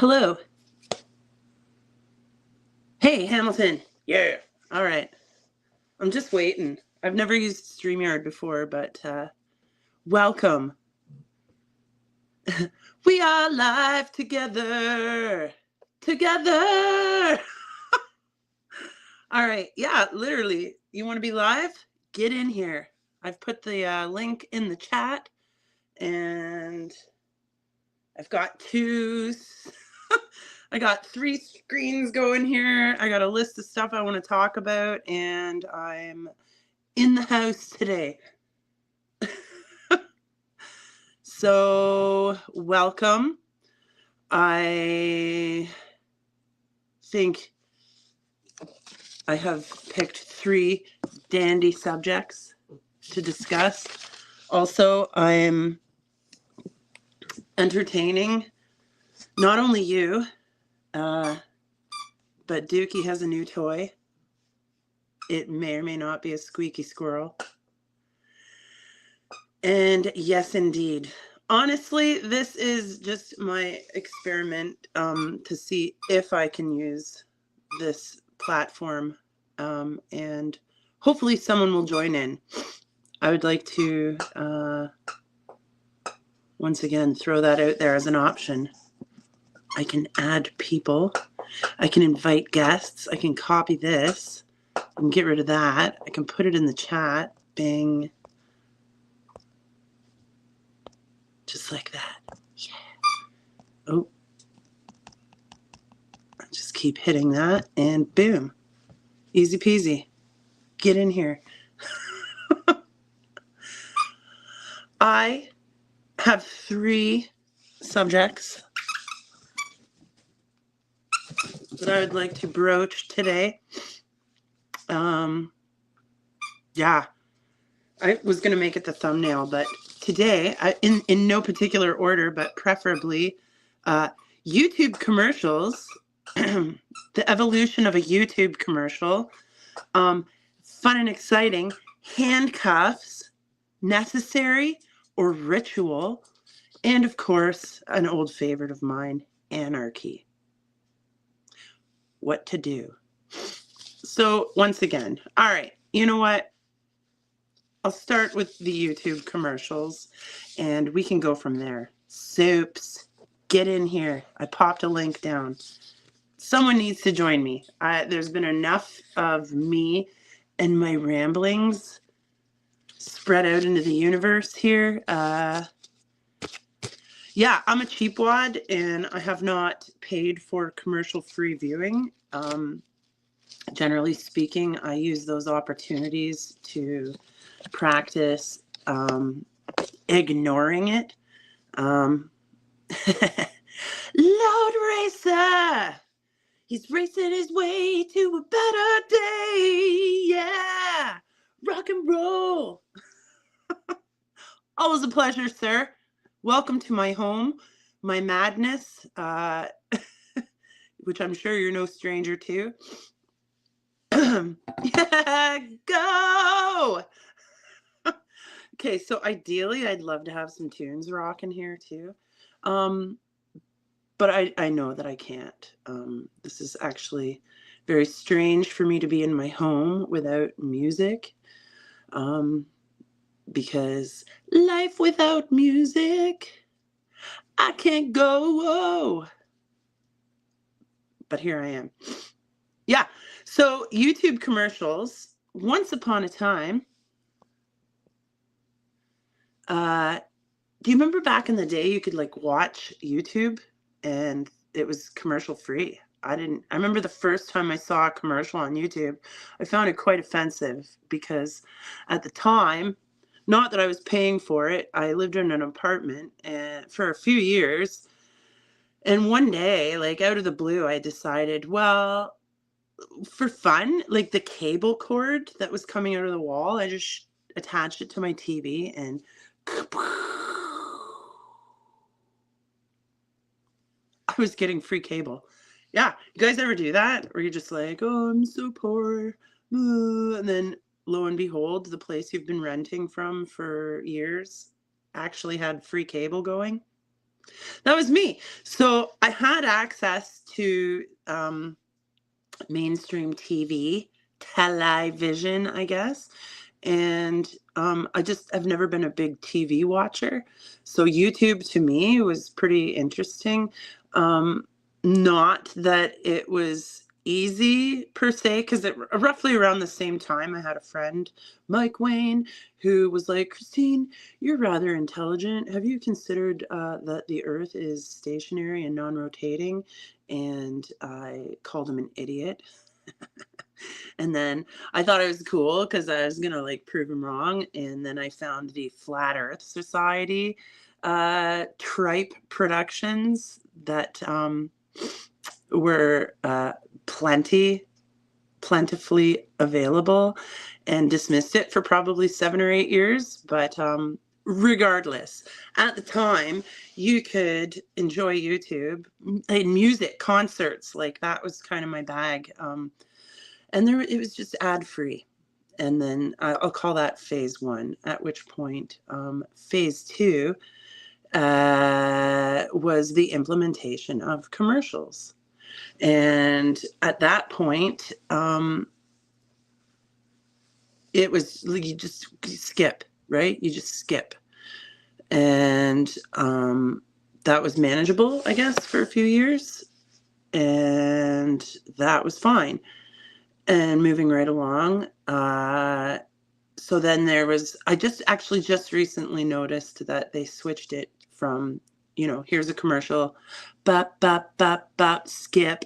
Hello. Hey, Hamilton. Yeah. All right. I'm just waiting. I've never used StreamYard before, but welcome. We are live together. Together. All right. Yeah, literally. You want to be live? Get in here. I've put the link in the chat, and I've got I got 3 screens going here. I got a list of stuff I want to talk about, and I'm in the house today. So, welcome. I think I have picked 3 dandy subjects to discuss. Also, I'm entertaining not only you, but Dookie has a new toy. It may or may not be a squeaky squirrel. And yes, indeed. Honestly, this is just my experiment to see if I can use this platform, and hopefully someone will join in. I would like to, once again, throw that out there as an option. I can add people. I can invite guests. I can copy this. I can get rid of that. I can put it in the chat. Bing. Just like that. Yeah. Oh. Just keep hitting that and boom. Easy peasy. Get in here. I have 3 subjects that I would like to broach today. Yeah, I was going to make it the thumbnail, but today, in no particular order, but preferably YouTube commercials, the evolution of a YouTube commercial, fun and exciting, handcuffs, necessary or ritual, and of course, an old favorite of mine, anarchy. What to do. So once again, all right, you know what? I'll start with the YouTube commercials and we can go from there. Soups, get in here. I popped a link down. Someone needs to join me. There's been enough of me and my ramblings spread out into the universe here. Yeah, I'm a cheapwad and I have not paid for commercial-free viewing. Generally speaking, I use those opportunities to practice ignoring it. Load racer! He's racing his way to a better day. Yeah! Rock and roll! Always a pleasure, sir. Welcome to my home, my madness, which I'm sure you're no stranger to. Yeah, go! Okay, so ideally, I'd love to have some tunes rocking here too. But I know that I can't. This is actually very strange for me to be in my home without music. Because life without music, I can't go. Whoa. But here I am. Yeah, so YouTube commercials, once upon a time, do you remember back in the day you could like watch YouTube and it was commercial free? I remember the first time I saw a commercial on YouTube, I found it quite offensive because at the time, not that I was paying for it, I lived in an apartment for a few years. And one day, like out of the blue, I decided, well, for fun, like the cable cord that was coming out of the wall, I just attached it to my TV and I was getting free cable. Yeah, you guys ever do that? Where you're just like, oh, I'm so poor. And then lo and behold, the place you've been renting from for years actually had free cable going. That was me. So I had access to mainstream television, I guess. And I've never been a big TV watcher. So YouTube to me was pretty interesting. Not that it was easy per se, because roughly around the same time, I had a friend, Mike Wayne, who was like, Christine, you're rather intelligent. Have you considered that the earth is stationary and non-rotating? And I called him an idiot. And then I thought it was cool because I was going to like prove him wrong. And then I found the Flat Earth Society tripe productions that were plentifully available, and dismissed it for probably 7 or 8 years. But regardless, at the time, you could enjoy YouTube and music, concerts, like that was kind of my bag. And it was just ad free. And then I'll call that phase 1, at which point phase 2 was the implementation of commercials. And at that point, it was, you just skip, right? You just skip. And that was manageable, I guess, for a few years. And that was fine. And moving right along. So then I just recently noticed that they switched it from, here's a commercial, bop, bop, bop, bop, skip.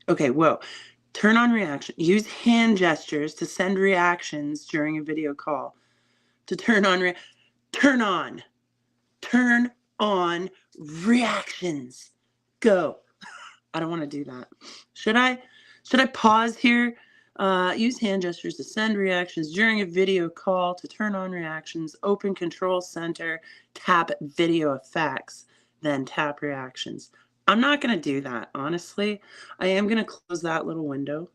Okay, whoa. Turn on reaction. Use hand gestures to send reactions during a video call. To turn on reactions. Go. I don't want to do that. Should I pause here? Use hand gestures to send reactions during a video call. To turn on reactions, open Control Center, tap Video Effects, then tap Reactions. I'm not going to do that, honestly. I am going to close that little window.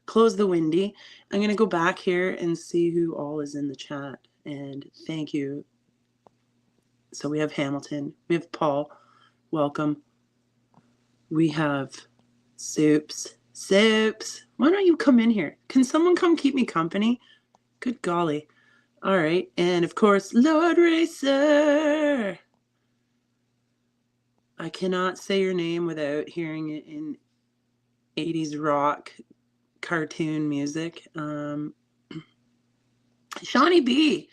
Close the windy. I'm going to go back here and see who all is in the chat. And thank you. So we have Hamilton. We have Paul. Welcome. We have Soups. Why don't you come in here? Can someone come keep me company? Good golly. All right. And of course, Lord Racer. I cannot say your name without hearing it in 80s rock cartoon music. Shawnee B.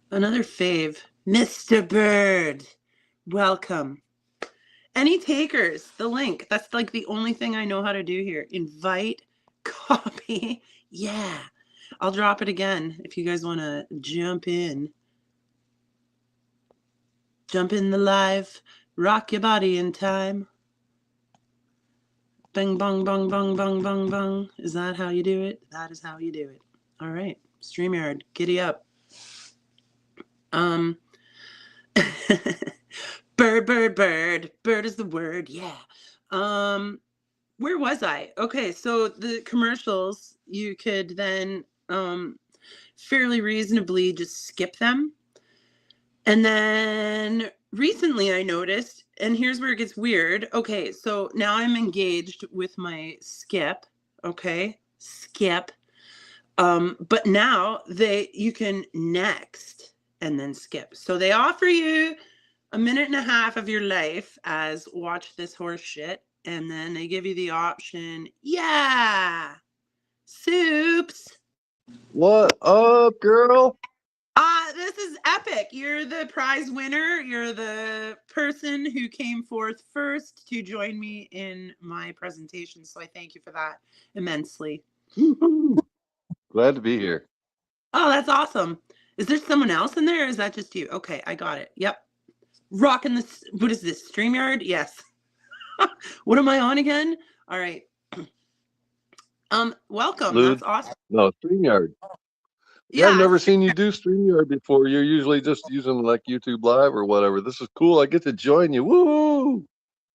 Another fave. Mr. Bird. Welcome. Any takers? The link. That's like the only thing I know how to do here. Invite, copy. Yeah. I'll drop it again if you guys want to jump in. Jump in the live. Rock your body in time. Bang, bong, bong, bong, bong, bong, bong. Is that how you do it? That is how you do it. All right. StreamYard, giddy up. Bird, bird, bird. Bird is the word. Yeah. Where was I? Okay, so the commercials, you could then fairly reasonably just skip them. And then recently I noticed, and here's where it gets weird. Okay, so now I'm engaged with my skip. Okay, skip. But now you can next and then skip. So they offer you a minute and a half of your life as watch this horse shit. And then they give you the option, yeah, Soups. What up, girl? This is epic. You're the prize winner. You're the person who came forth first to join me in my presentation. So I thank you for that immensely. Glad to be here. Oh, that's awesome. Is there someone else in there, or is that just you? Okay, I got it. Yep. Rocking this. What is this? StreamYard? Yes. What am I on again? All right. Welcome. Lude. That's awesome. No, StreamYard. Yeah, I've never seen you do StreamYard before. You're usually just using like YouTube Live or whatever. This is cool. I get to join you. Woo!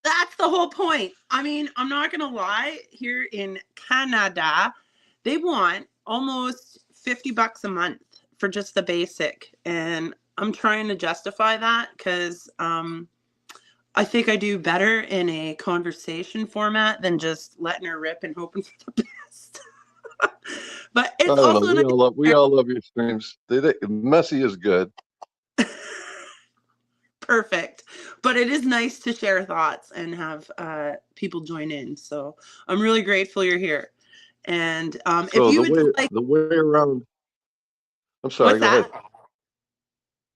That's the whole point. I mean, I'm not going to lie. Here in Canada, they want almost $50 a month for just the basic. And I'm trying to justify that because I think I do better in a conversation format than just letting her rip and hoping for the best. But I it's don't know. also nice. We all love your streams. Messy is good. Perfect. But it is nice to share thoughts and have people join in. So I'm really grateful you're here. And if So you would like, the way around. I'm sorry. what's Go ahead. that?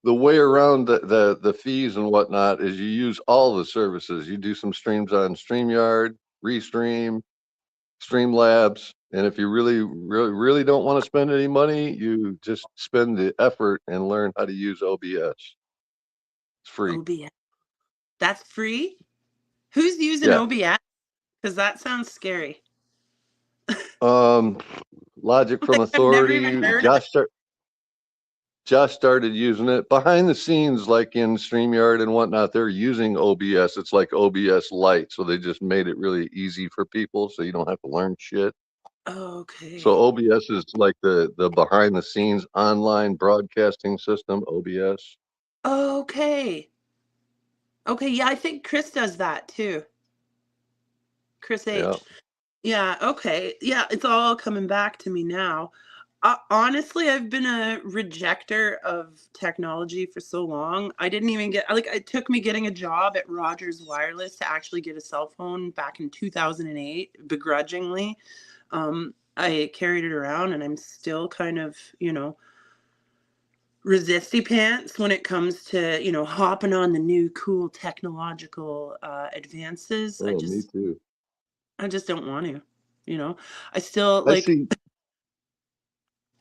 The way around the fees and whatnot is you use all the services. You do some streams on StreamYard, Restream, Streamlabs, and if you really don't want to spend any money, you just spend the effort and learn how to use OBS. It's free. OBS. That's free? Who's using Yeah. OBS? Because that sounds scary. Logic from Like, I've never even Authority. heard of it. Josh started using it behind the scenes, like in StreamYard and whatnot. They're using OBS. It's like OBS Lite, so they just made it really easy for people, so you don't have to learn shit. So Okay. OBS is like the behind the scenes online broadcasting system. OBS. Okay. Okay. Yeah, I think Chris does that too. Chris Yeah. H. Yeah. Okay. Yeah, it's all coming back to me now. Honestly, I've been a rejecter of technology for so long. I didn't even get, like, it took me getting a job at Rogers Wireless to actually get a cell phone back in 2008, begrudgingly. I carried it around and I'm still kind of, resisty pants when it comes to, hopping on the new cool technological advances. Oh, me too. I just don't want to, you know. I still I like see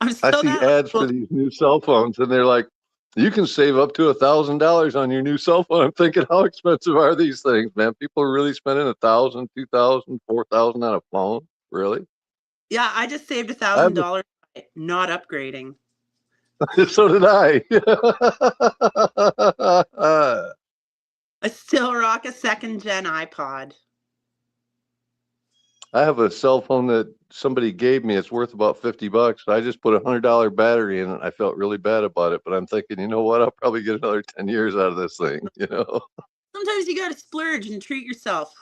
I'm I still see that ads for these new cell phones, and they're like, you can save up to $1,000 on your new cell phone. I'm thinking, how expensive are these things, man? People are really spending 1,000, 2,000, 4,000 on a phone? Really? Yeah, I just saved I have $1,000 by not upgrading. so did I. I still rock a second gen iPod. I have a cell phone that somebody gave me. It's worth about $50. I just put $100 battery in it. I felt really bad about it, but I'm thinking, you know what? I'll probably get another 10 years out of this thing, you know? Sometimes you got to splurge and treat yourself.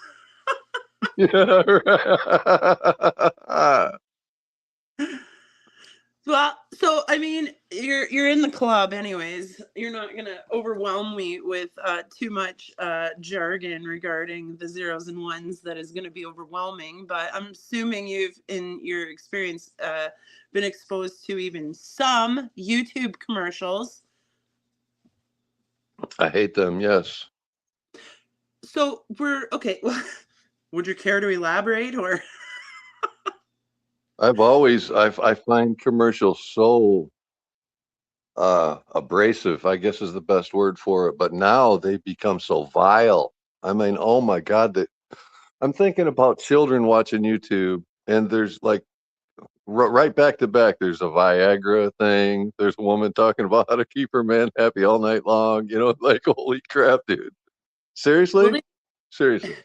Yeah. Right. Well, so I mean, you're in the club anyways. You're not gonna overwhelm me with too much jargon regarding the zeros and ones that is gonna be overwhelming. But I'm assuming you've, in your experience, been exposed to even some YouTube commercials. I hate them. Yes. So we're okay. Well, would you care to elaborate, or? I find commercials so abrasive, I guess is the best word for it. But now they become so vile. I mean, oh my God, that I'm thinking about children watching YouTube, and there's like right back to back. There's a Viagra thing. There's a woman talking about how to keep her man happy all night long. You know, like holy crap, dude. Well, Seriously, seriously.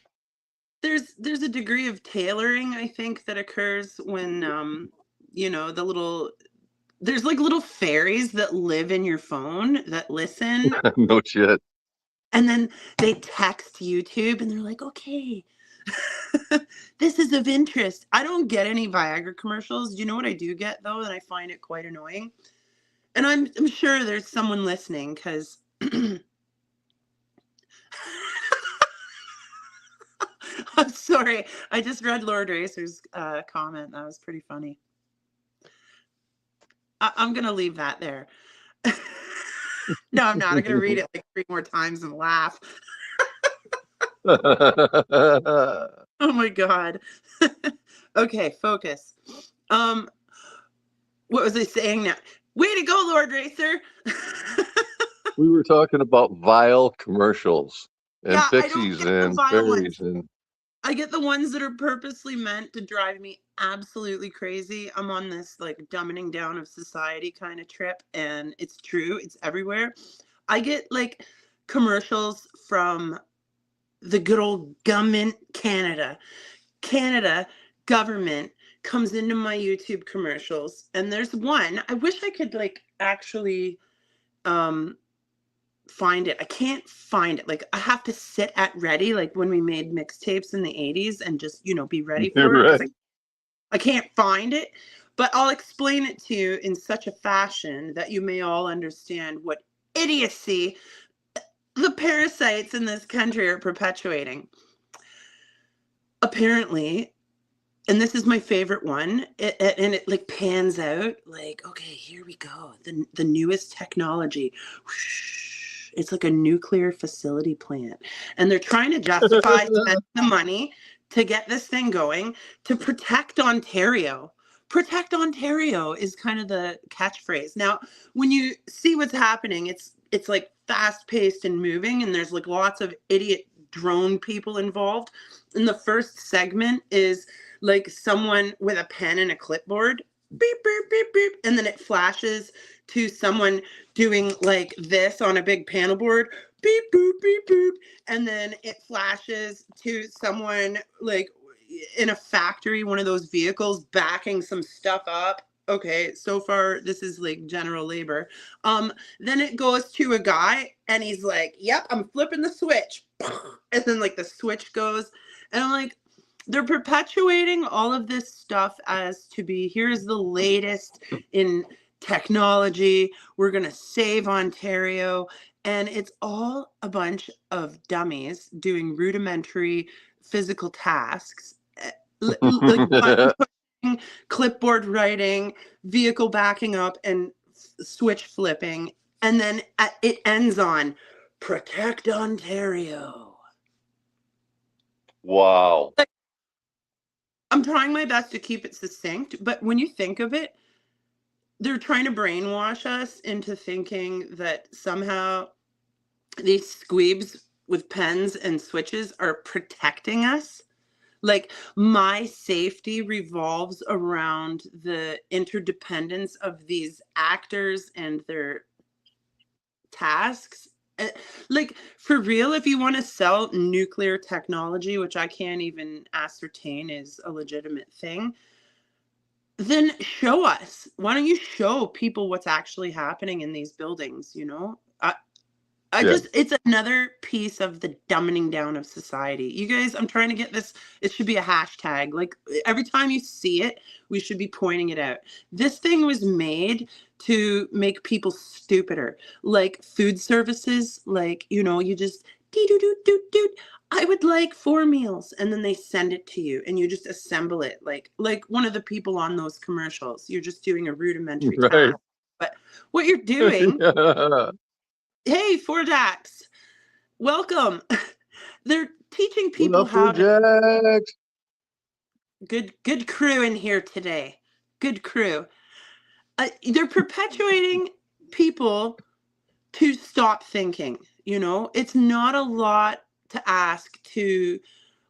there's a degree of tailoring, I think, that occurs when the little there's like little fairies that live in your phone that listen, No shit. and then they text YouTube and they're like, okay, this is of interest. I don't get any Viagra commercials. Do you know what I do get though? And I find it quite annoying. And I'm sure there's someone listening because I'm sorry. I just read Lord Racer's comment. That was pretty funny. I'm going to leave that there. No, I'm not. I'm going to read it like 3 more times and laugh. Oh my God. Okay, focus. What was I saying now? Way to go, Lord Racer. We were talking about vile commercials and Yeah, I don't pixies get the and vile fairies ones. and I get the ones that are purposely meant to drive me absolutely crazy. I'm on this like dumbing down of society kind of trip, and it's true, it's everywhere. I get like commercials from the good old government Canada. Canada government comes into my YouTube commercials, and there's one. I wish I could like actually find it. I can't find it. Like I have to sit at ready, like when we made mixtapes in the 80s and just, be ready for it Right. because I can't find it. But I'll explain it to you in such a fashion that you may all understand what idiocy the parasites in this country are perpetuating. Apparently, and this is my favorite one, and it like pans out like, okay, here we go, the newest technology. It's like a nuclear facility plant, and they're trying to justify spending the money to get this thing going to protect Ontario. Protect Ontario is kind of the catchphrase. Now, when you see what's happening, it's like fast paced and moving, and there's like lots of idiot drone people involved. And the first segment is like someone with a pen and a clipboard, beep, beep, beep, beep. And then it flashes to someone doing like this on a big panel board, beep, boop, beep, boop. And then it flashes to someone like in a factory, one of those vehicles backing some stuff up. Okay, so far this is like general labor. Then it goes to a guy and he's like, yep, I'm flipping the switch. And then like the switch goes, and I'm like, they're perpetuating all of this stuff as to be, here's the latest in technology. We're going to save Ontario. And it's all a bunch of dummies doing rudimentary physical tasks, like button pushing, clipboard writing, vehicle backing up, and switch flipping. And then it ends on protect Ontario. Wow. I'm trying my best to keep it succinct, but when you think of it, they're trying to brainwash us into thinking that somehow these squeebs with pens and switches are protecting us. Like my safety revolves around the interdependence of these actors and their tasks. Like for real, if you want to sell nuclear technology, which I can't even ascertain is a legitimate thing, then show us. Why don't you show people what's actually happening in these buildings, I Yeah. just, it's another piece of the dumbing down of society. You guys, I'm trying to get this, it should be a hashtag. Like every time you see it, we should be pointing it out. This thing was made to make people stupider. Like food services, like, you just, dee doo doo doo doo. I would like 4 meals, and then they send it to you and you just assemble it like one of the people on those commercials. You're just doing a rudimentary Right. task. But what you're doing, Yeah. hey, Four Jacks, welcome. They're teaching What people up, Four how to Jacks? good crew in here today. Good crew. They're perpetuating people to stop thinking. It's not a lot to ask to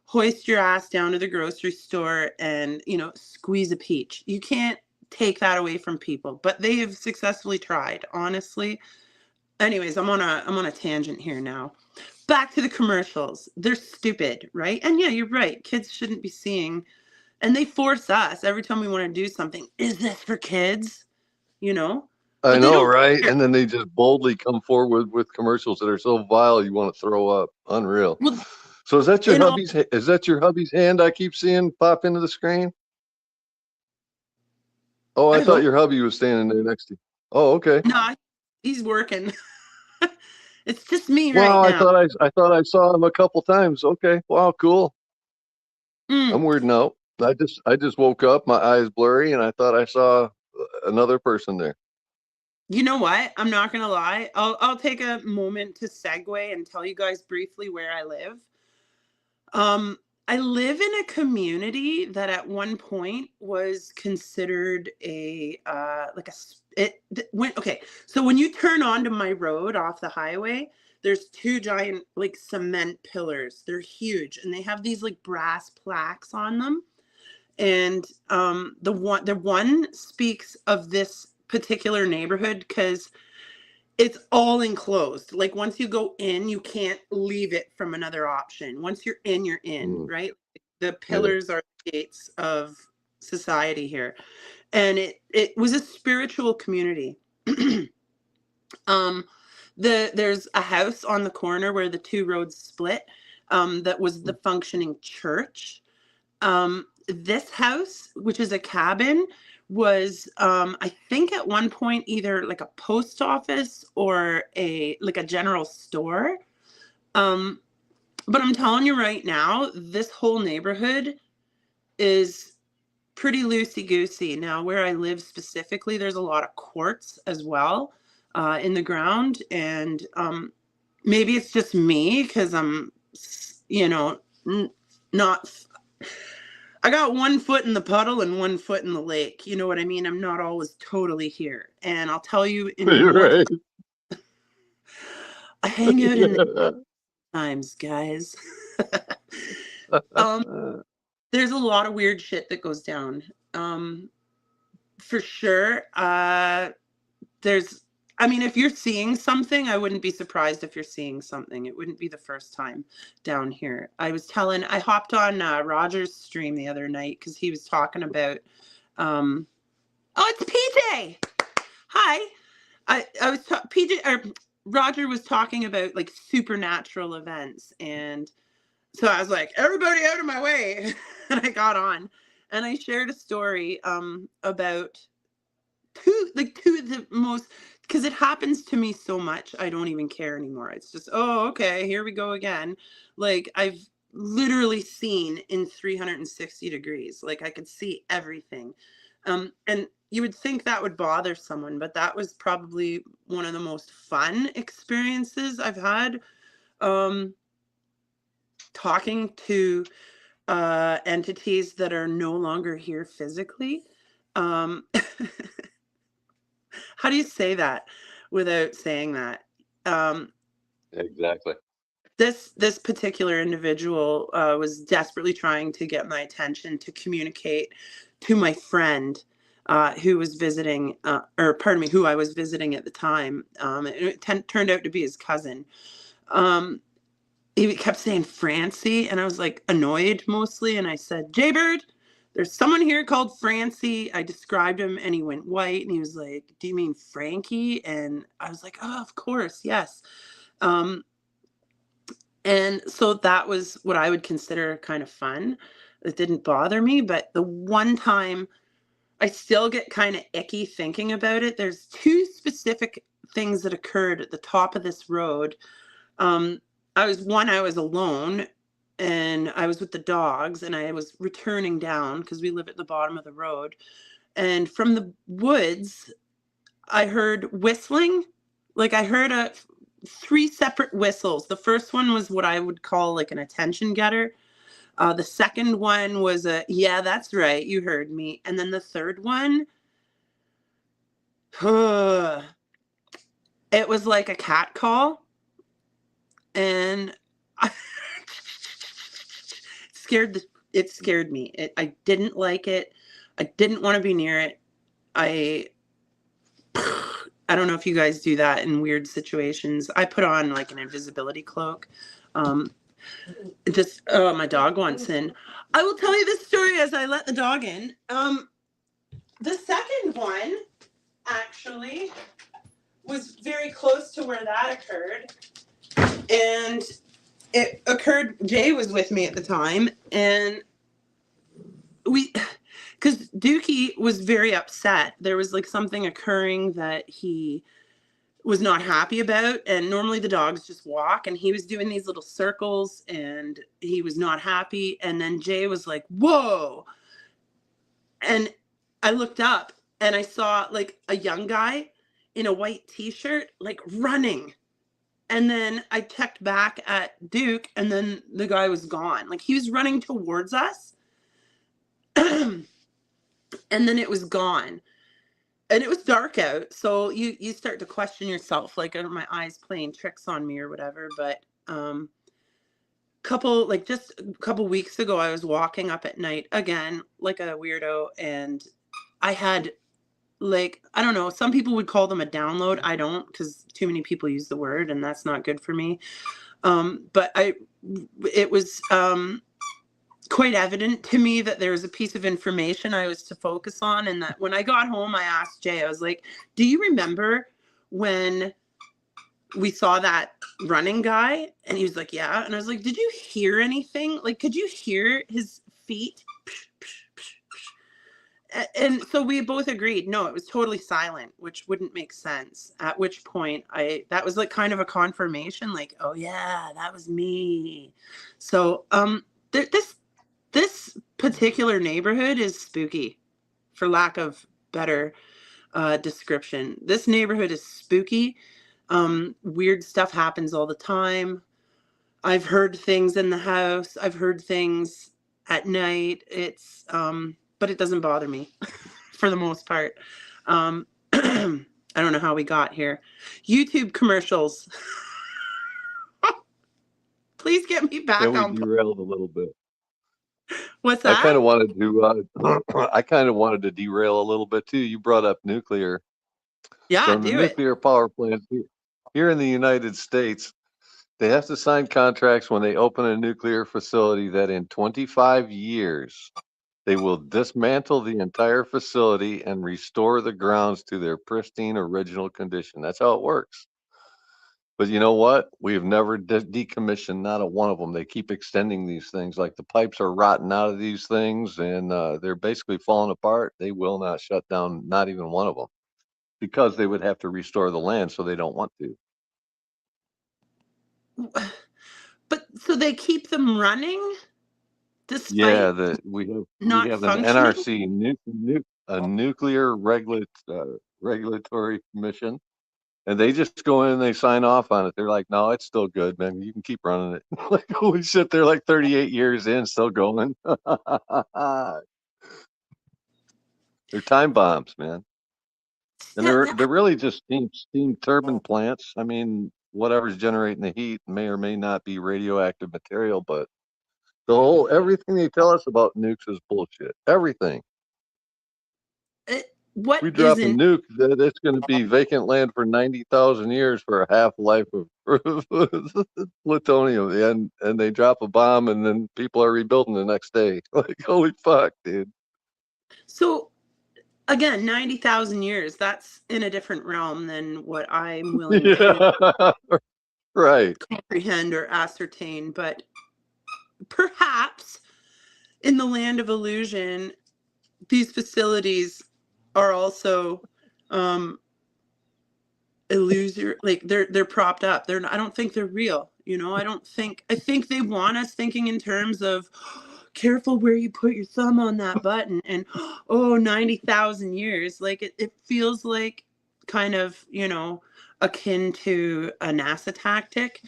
hoist your ass down to the grocery store and squeeze a peach. You can't take that away from people, but they have successfully tried, honestly. Anyways, I'm on a tangent here now. Back to the commercials. They're stupid, right? And yeah, you're right. Kids shouldn't be seeing, and they force us every time we want to do something. Is this for kids? You know? I But they know, don't right? care. And then they just boldly come forward with commercials that are so vile you want to throw up. Unreal. Well, So is that your in all hubby's? Is that your hubby's hand I keep seeing pop into the screen? Oh, I I thought hope your hubby was standing there next to you. Oh, okay. not. He's working. It's just me right Wow, I now. thought I thought I saw him a couple times. Okay. Wow, cool. I'm Mm. weirding out. I just woke up, my eyes blurry, and I thought I saw another person there. You know what? I'm not gonna lie. I'll take a moment to segue and tell you guys briefly where I live. Um, I live in a community that at one point was considered a like a went okay. So when you turn onto my road off the highway, there's two giant like cement pillars. They're huge, and they have these like brass plaques on them. And the one speaks of this particular neighborhood because it's all enclosed. Like once you go in, you can't leave it from another option. Once you're in, you're in, Mm, right? The yeah. pillars are the gates of society here. And it was a spiritual community. um There's a house on the corner where the two roads split, that was the functioning church. This house, which is a cabin, was I think at one point either like a post office or a general store. But I'm telling you right now, this whole neighborhood is pretty loosey-goosey. Now, where I live specifically, there's a lot of quartz as well in the ground. And maybe it's just me because I'm, not... I got 1 foot in the puddle and 1 foot in the lake. You know what I mean? I'm not always totally here. And I'll tell you, in the Right. I hang out in the times, guys. There's a lot of weird shit that goes down. For sure. If you're seeing something, I wouldn't be surprised if you're seeing something. It wouldn't be the first time down here. I hopped on Roger's stream the other night because he was talking about, oh, it's PJ. Hi. Roger was talking about like supernatural events. And so I was like, everybody out of my way. And I got on and I shared a story about two of the most, because it happens to me so much, I don't even care anymore. It's just, oh, okay, here we go again. Like, I've literally seen in 360 degrees. Like, I could see everything. And you would think that would bother someone, but that was probably one of the most fun experiences I've had, talking to entities that are no longer here physically. How do you say that without saying that? Exactly. This particular individual was desperately trying to get my attention to communicate to my friend who was visiting, who I was visiting at the time. It turned out to be his cousin. He kept saying Francie, and I was like annoyed mostly. And I said, Jaybird, there's someone here called Francie. I described him and he went white and he was like, do you mean Frankie? And I was like, oh, of course. Yes. And so that was what I would consider kind of fun. It didn't bother me, but the one time I still get kind of icky thinking about it. There's two specific things that occurred at the top of this road. I was alone and I was with the dogs and I was returning down because we live at the bottom of the road. And from the woods, I heard whistling. Like I heard 3 separate whistles. The first one was what I would call like an attention getter. The second one was yeah, that's right, you heard me. And then the third one, it was like a cat call. And it scared me. I didn't like it. I didn't want to be near it. I don't know if you guys do that in weird situations. I put on like an invisibility cloak. My dog wants in. I will tell you this story as I let the dog in. The second one actually was very close to where that occurred. And it occurred, Jay was with me at the time, and because Dookie was very upset. There was like something occurring that he was not happy about, and normally the dogs just walk, and he was doing these little circles and he was not happy. And then Jay was like, whoa. And I looked up and I saw like a young guy in a white t-shirt like running. And then I checked back at Duke, and then the guy was gone. Like he was running towards us. And then it was gone. And it was dark out. So you start to question yourself, like, are my eyes playing tricks on me or whatever? But just a couple weeks ago, I was walking up at night again, like a weirdo. And I had like, I don't know, some people would call them a download. I don't, because too many people use the word and that's not good for me. But it was quite evident to me that there was a piece of information I was to focus on. And that when I got home, I asked Jay, I was like, do you remember when we saw that running guy, and he was like, yeah. And I was like, did you hear anything? Like, could you hear his feet? And so we both agreed, no, it was totally silent, which wouldn't make sense. At which point that was like kind of a confirmation, like, oh yeah, that was me. So this particular neighborhood is spooky, for lack of better description. This neighborhood is spooky. Weird stuff happens all the time. I've heard things in the house. I've heard things at night. But it doesn't bother me for the most part. I don't know how we got here. YouTube commercials. Please get me Yeah, back we on. derailed a little bit. What's I kind that? of wanted to, I kind of wanted to derail a little bit too. You brought up nuclear. Yeah, So the do it. nuclear power plants here in the United States, they have to sign contracts when they open a nuclear facility that in 25 years, they will dismantle the entire facility and restore the grounds to their pristine original condition. That's how it works. But you know what? We have never decommissioned not a one of them. They keep extending these things. Like the pipes are rotting out of these things, and they're basically falling apart. They will not shut down not even one of them because they would have to restore the land, so they don't want to. But so they keep them running Yeah, despite we not have an functioning? NRC, a nuclear regulatory commission. And they just go in and they sign off on it. They're like, no, it's still good, man. You can keep running it. Like, holy shit, they're like 38 years in, still going. They're time bombs, man. And they're really just steam turbine plants. I mean, whatever's generating the heat may or may not be radioactive material, but everything they tell us about nukes is bullshit. Everything. What We drop a isn't? nuke, that it's going to be vacant land for 90,000 years for a half life of plutonium. And they drop a bomb and then people are rebuilding the next day. Like, holy fuck, dude. So again, 90,000 years, that's in a different realm than what I'm willing to Yeah, right. comprehend or ascertain. But perhaps in the land of illusion, these facilities are also um, illusory. Like they're propped up. I don't think they're real. I think they want us thinking in terms of careful where you put your thumb on that button, and 90,000 years. Like it feels like kind of, akin to a NASA tactic,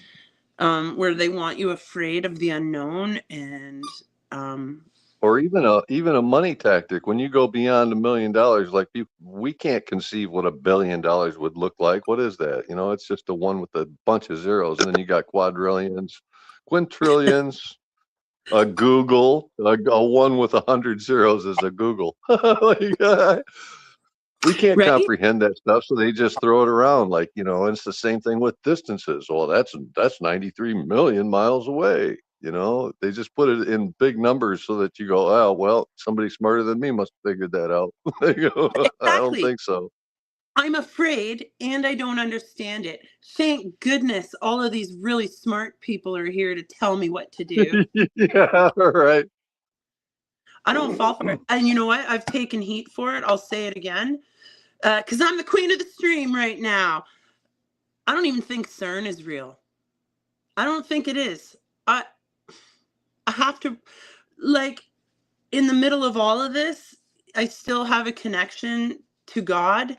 where they want you afraid of the unknown. And um, Or even a money tactic. When you go beyond $1 million, like we can't conceive what $1 billion would look like. What is that? It's just a one with a bunch of zeros, and then you got quadrillions, quintillions. A Google, a one with 100 zeros is a Google. Like, we can't right. comprehend that stuff, so they just throw it around. Like, it's the same thing with distances. Well, that's 93 million miles away. They just put it in big numbers so that you go, oh, well, somebody smarter than me must have figured that out. I don't Exactly. think so. I'm afraid and I don't understand it. Thank goodness all of these really smart people are here to tell me what to do. Yeah, right. I don't fall for it. And you know what? I've taken heat for it. I'll say it again. Because I'm the queen of the stream right now. I don't even think CERN is real. I don't think it is. I, I have to, like, in the middle of all of this, I still have a connection to God.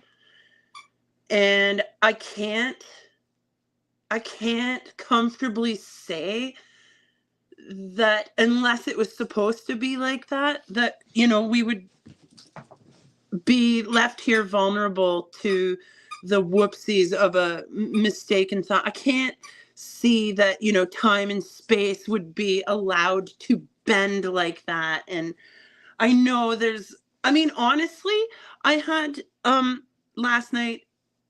And I can't comfortably say that unless it was supposed to be like that, we would be left here vulnerable to the whoopsies of a mistaken thought. I can't see that, time and space would be allowed to bend like that. And I know honestly, I had last night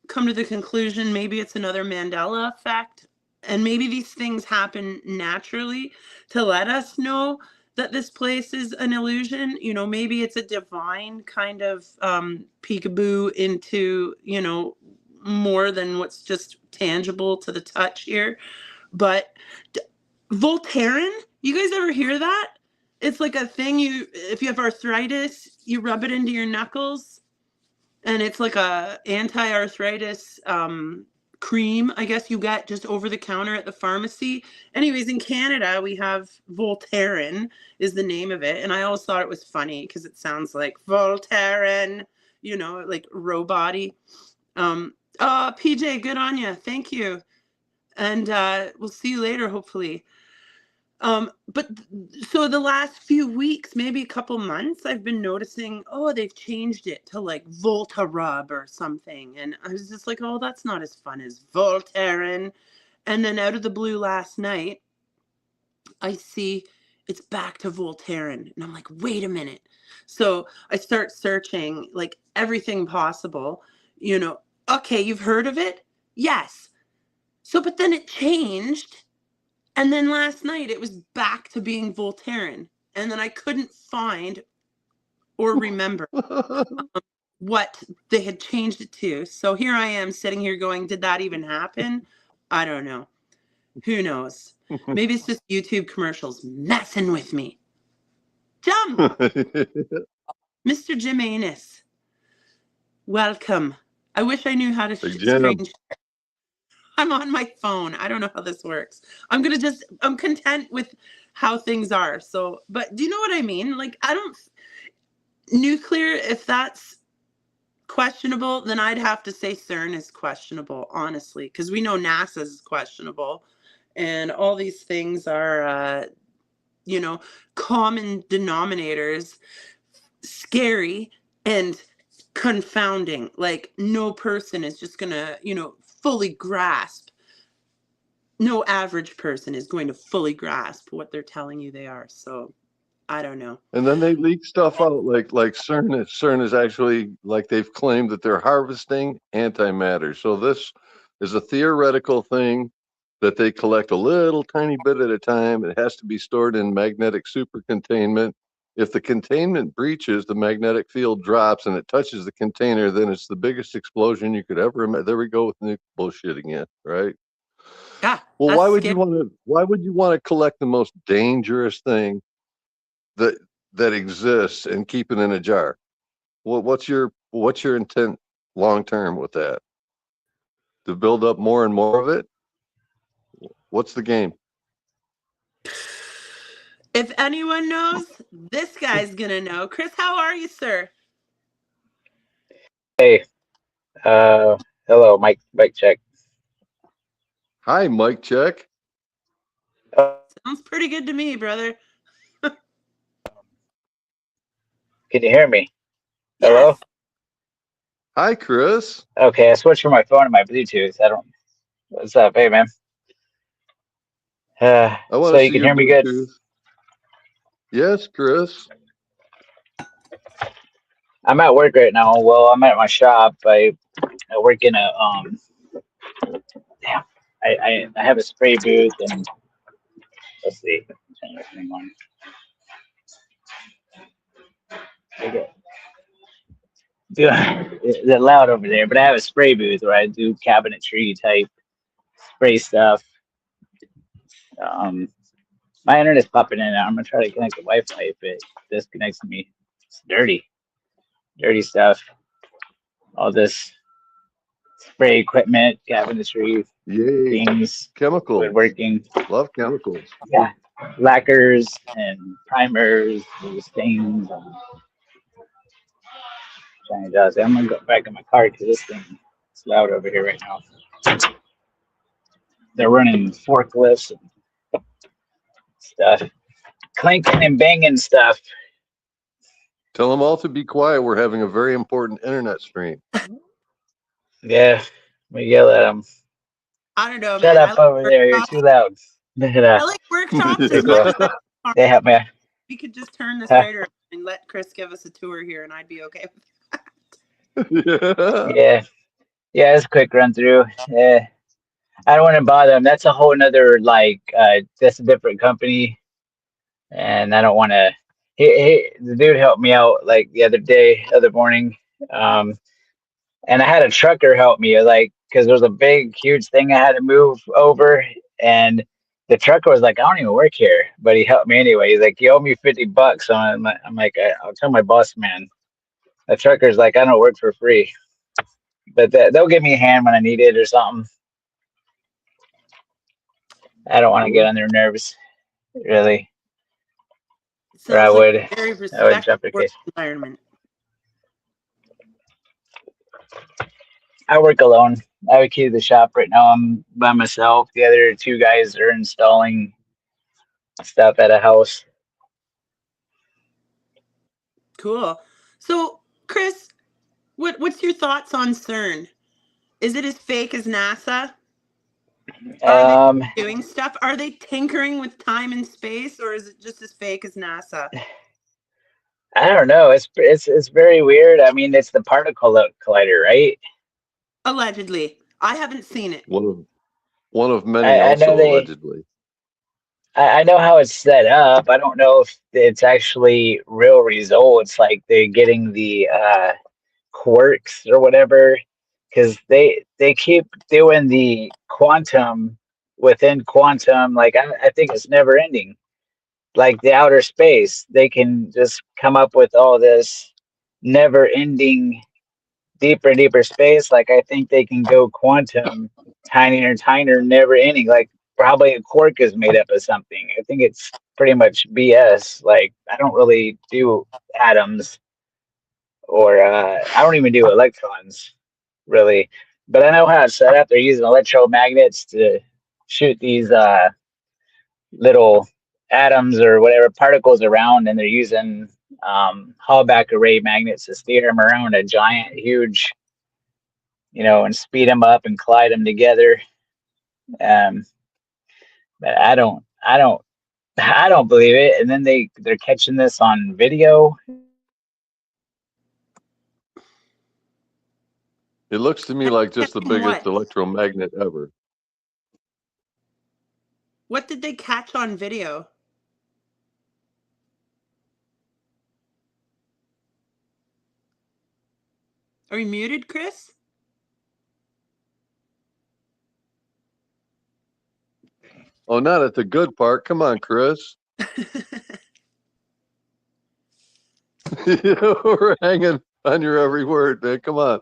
come to the conclusion maybe it's another Mandela effect, and maybe these things happen naturally to let us know that this place is an illusion. Maybe it's a divine kind of peekaboo into, more than what's just tangible to the touch here. But Voltaren, you guys ever hear that? It's like a thing if you have arthritis, you rub it into your knuckles, and it's like a anti-arthritis cream, I guess you get just over the counter at the pharmacy. Anyways, in Canada, we have Voltaren is the name of it. And I always thought it was funny because it sounds like Voltaren, like robot-y. Oh, PJ, good on you. Thank you. And we'll see you later, hopefully. But so the last few weeks, maybe a couple months, I've been noticing, they've changed it to like Volta Rub or something. And I was just like, oh, that's not as fun as Voltaren. And then out of the blue last night, I see it's back to Voltaren. And I'm like, wait a minute. So I start searching like everything possible, okay, you've heard of it? Yes. So, but then it changed. And then last night it was back to being Voltaren. And then I couldn't find or remember what they had changed it to. So here I am sitting here going, did that even happen? I don't know. Who knows? Maybe it's just YouTube commercials messing with me. Jump! Mr. Jim Anus. Welcome. I wish I knew how to screen share. I'm on my phone. I don't know how this works. I'm content with how things are. So, but do you know what I mean? Like, nuclear, if that's questionable, then I'd have to say CERN is questionable, honestly, because we know NASA is questionable. And all these things are, common denominators, scary and confounding. Like, no person is just going to, fully grasp. No average person is going to fully grasp what they're telling you they are. So I don't know. And then they leak stuff out like CERN is actually, like, they've claimed that they're harvesting antimatter. So this is a theoretical thing that they collect a little tiny bit at a time. It has to be stored in magnetic supercontainment. If the containment breaches, the magnetic field drops and it touches the container, then it's the biggest explosion you could ever imagine. There we go with nuke bullshit again, right? Yeah. Well, why would you want to collect the most dangerous thing that exists and keep it in a jar? What's your intent long term with that? To build up more and more of it? What's the game? If anyone knows, this guy's gonna know. Chris, how are you, sir? Hey, hello, mic check. Hi, mic check. Sounds pretty good to me, brother. Can you hear me? Yes. Hello? Hi, Chris. Okay, I switched from my phone to my Bluetooth. What's up? Hey, man. So you can hear me good? Yes, Chris. I'm at work right now. Well, I'm at my shop. I work in a, I have a spray booth and, let's see. Turn everything on. They're loud over there, but I have a spray booth where I do cabinetry type spray stuff. My internet's popping in and out. I'm gonna try to connect to Wi-Fi if it disconnects me. It's dirty stuff. All this spray equipment, cabinetry, things, chemicals, woodworking. Love chemicals. Yeah, lacquers and primers, stains. I'm gonna go back in my car because this thing is loud over here right now. They're running forklifts and stuff, clanking and banging stuff. Tell them all to be quiet. We're having a very important internet stream. Yeah, we yell at them. I don't know, Shut man. up over there. You're too loud. I like workshops as much as they help me. We could just turn this right around and let Chris give us a tour here, and I'd be okay with that. Yeah, it's a quick run through. Yeah, I don't want to bother them. That's a whole nother, that's a different company, and I don't want to. The dude helped me out like the other morning, and I had a trucker help me. Like, because there was a big, huge thing I had to move over, and the trucker was like, "I don't even work here," but he helped me anyway. He's like, "You owe me $50." So I'm like, I'll tell my boss man. The trucker's like, "I don't work for free," but they'll give me a hand when I need it or something. I don't want to get on their nerves, really, or Sounds like a very I would jump respectful the work case. environment. I work alone. I would keep the shop right now. I'm by myself. The other two guys are installing stuff at a house. Cool. So, Chris, what's your thoughts on CERN? Is it as fake as NASA? Are they Um, doing stuff? Are they tinkering with time and space, or is it just as fake as NASA? I don't know. It's very weird. I mean, it's the particle collider, right? Allegedly. I haven't seen it. One of many I know also allegedly. I know how it's set up. I don't know if it's actually real results, like they're getting the quirks or whatever, because they keep doing the quantum within quantum. Like I think it's never ending. Like the outer space, they can just come up with all this never ending deeper and deeper space. Like I think they can go quantum tinier and tinier, never ending. Like probably a quark is made up of something. I think it's pretty much BS. Like I don't really do atoms, or I don't even do electrons really. But I know how it's set up. They're using electromagnets to shoot these little atoms or whatever particles around, and they're using Hallback array magnets to steer them around a giant, huge, and speed them up and collide them together. Um, but I don't believe it. And then they're catching this on video. It looks to me like just the biggest What? electromagnet ever. What did they catch on video? Are you muted, Chris? Oh, not at the good part. Come on, Chris. We're hanging on your every word, man. Come on.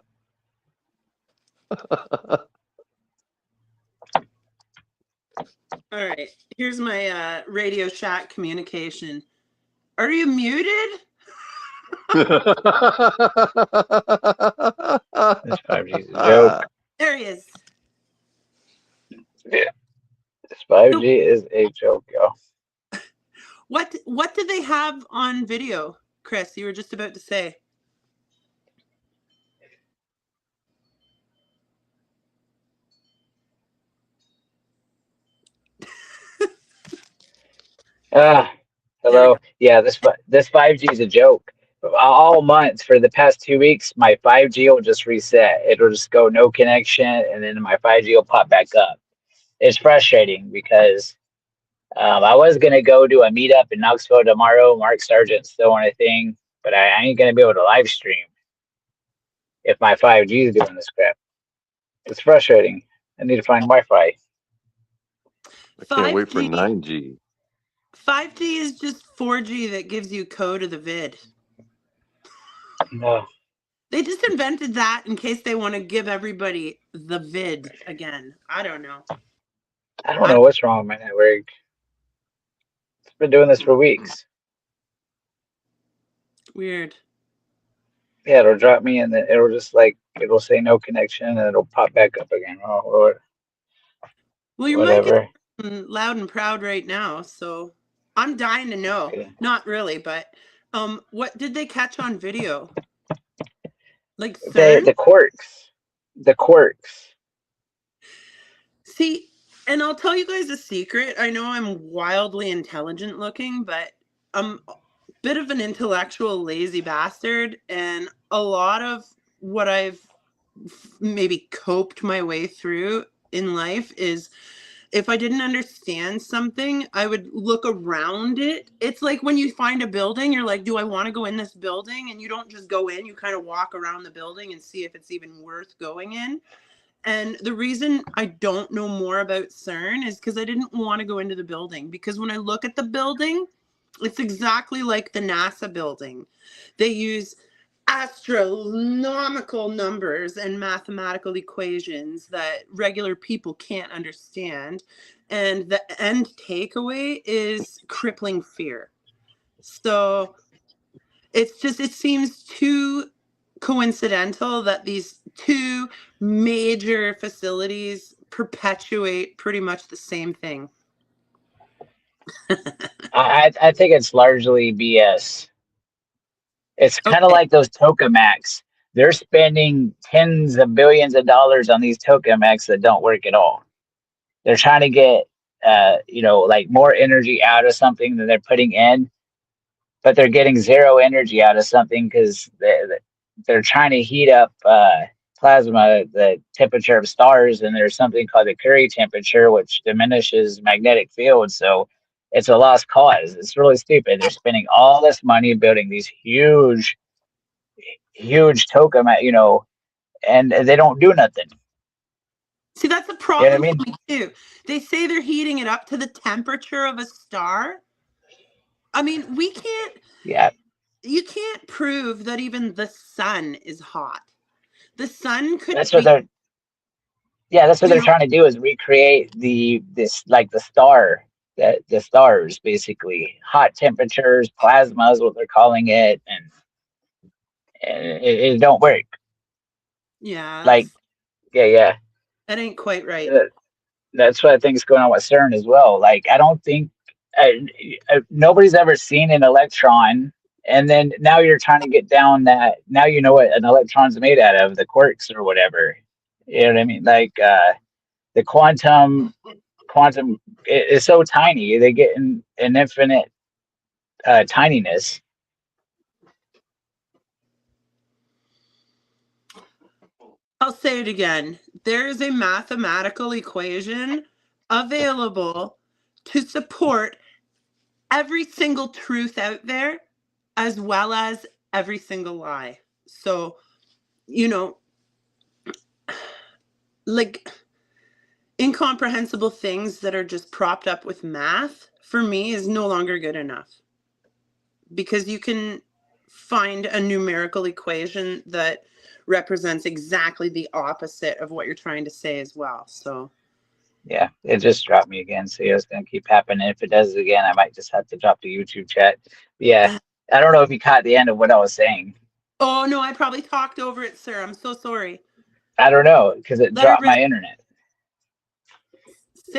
All right. Here's my Radio Shack communication. Are you muted? This 5G is a joke. There he is. Yeah, this 5G is a joke, yo. What did they have on video, Chris? You were just about to say. Hello. Yeah, this 5G is a joke. All months for the past 2 weeks, my 5G will just reset. It'll just go no connection, and then my 5G will pop back up. It's frustrating because I was gonna go do a meetup in Knoxville tomorrow. Mark Sargent's throwing a thing, but I ain't gonna be able to live stream if my 5G is doing this crap. It's frustrating. I need to find Wi-Fi. I can't wait for 9G. 5G is just 4G that gives you code of the vid. No. They just invented that in case they want to give everybody the vid again. I don't know. I don't know what's wrong with my network. It's been doing this for weeks. Weird. Yeah, it'll drop me and then it'll just it'll say no connection and it'll pop back up again. Oh, Lord. Well, your Whatever. mic is loud and proud right now, so I'm dying to know. Okay. Not really, but what did they catch on video? Like The quirks. The quirks. See, and I'll tell you guys a secret. I know I'm wildly intelligent looking, but I'm a bit of an intellectual lazy bastard, and a lot of what I've maybe coped my way through in life is if I didn't understand something, I would look around it. It's like when you find a building, you're like, do I want to go in this building? And you don't just go in, you kind of walk around the building and see if it's even worth going in. And the reason I don't know more about CERN is because I didn't want to go into the building. Because when I look at the building, it's exactly like the NASA building. They use astronomical numbers and mathematical equations that regular people can't understand. And the end takeaway is crippling fear. So it's just, it seems too coincidental that these two major facilities perpetuate pretty much the same thing. I think it's largely BS. It's kind of Okay. like those tokamaks. They're spending tens of billions of dollars on these tokamaks that don't work at all. They're trying to get, like more energy out of something than they're putting in, but they're getting zero energy out of something because they're trying to heat up plasma, the temperature of stars, and there's something called the Curie temperature, which diminishes magnetic fields. So it's a lost cause. It's really stupid. They're spending all this money building these huge tokamak, and they don't do nothing. See, that's a You know what I problem mean? for me too. They say they're heating it up to the temperature of a star. I mean, Yeah, you can't prove that even the sun is hot. The sun could that's what be, they're that's what you they're know, trying to do is recreate this like the star, the stars, basically hot temperatures, plasma is what they're calling it, and it don't work. yeah, Like, yeah. that ain't quite right. Uh, That's what I think is going on with CERN as well. Like, I don't think nobody's ever seen an electron, and then now you're trying to get down that. Now you know what an electron's made out of, the quarks or whatever. You know what I mean? Like, the quantum is so tiny. They get an infinite tininess. I'll say it again. There is a mathematical equation available to support every single truth out there as well as every single lie. So, you know, like incomprehensible things that are just propped up with math for me is no longer good enough, because you can find a numerical equation that represents exactly the opposite of what you're trying to say as well. So Yeah, it just dropped me again. So yeah, it's gonna keep happening. If it does it again, I might just have to drop the YouTube chat. But yeah, I don't know if you caught the end of what I was saying. oh no, I probably talked over it, sir. I'm so sorry. I don't know because it Let her dropped rip. my internet.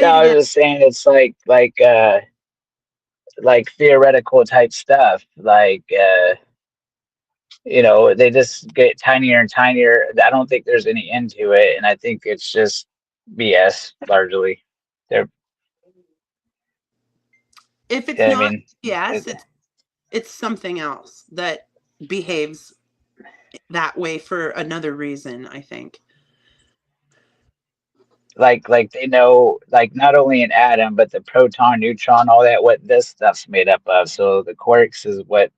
No, Say it I was again. just saying it's like theoretical type stuff. Like they just get tinier and tinier. I don't think there's any end to it, and I think it's just BS largely. They're, If it's I not mean, yes, it, it's something else that behaves that way for another reason, I think. like they know, like not only an atom but the proton, neutron, all that, what this stuff's made up of. So the quarks is what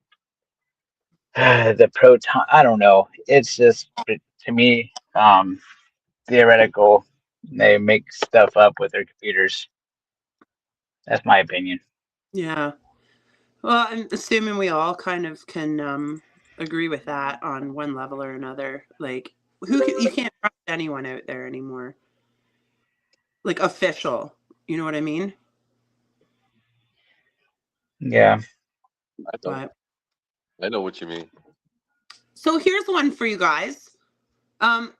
the proton, I don't know, it's just to me theoretical. They make stuff up with their computers. That's my opinion. Yeah. Well, I'm assuming we all kind of can agree with that on one level or another. Like, you can't trust anyone out there anymore. Like official, you know what I mean? Yeah. I know. But I know what you mean. so here's one for you guys. Um,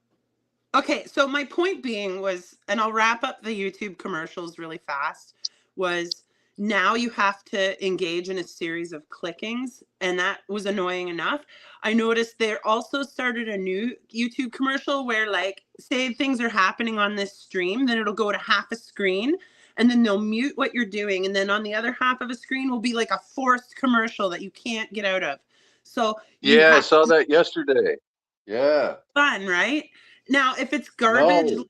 okay, so my point being was, and I'll wrap up the YouTube commercials really fast, was now you have to engage in a series of clickings, and that was annoying enough. I noticed they also started a new YouTube commercial where, like, say things are happening on this stream, then it'll go to half a screen, and then they'll mute what you're doing, and then on the other half of a screen will be like a forced commercial that you can't get out of. So you Yeah, I have saw that yesterday. Yeah. fun, right? Now, if it's garbage No.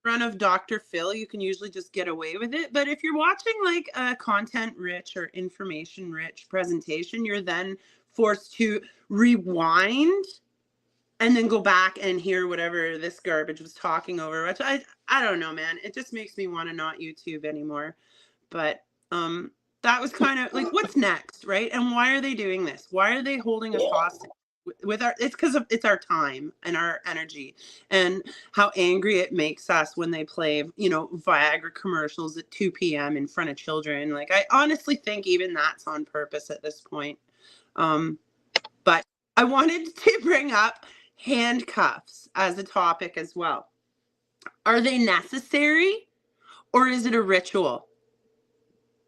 run of Dr. Phil, you can usually just get away with it. But if you're watching like a content rich or information rich presentation, you're then forced to rewind and then go back and hear whatever this garbage was talking over, which I don't know, man. It just makes me want to not YouTube anymore. But that was kind of like, what's next, right? And why are they doing this? Why are they holding us hostage with our, it's because it's our time and our energy, and how angry it makes us when they play, you know, Viagra commercials at 2 p.m. in front of children. Like, I honestly think even that's on purpose at this point. But I wanted to bring up handcuffs as a topic as well. Are they necessary, or is it a ritual?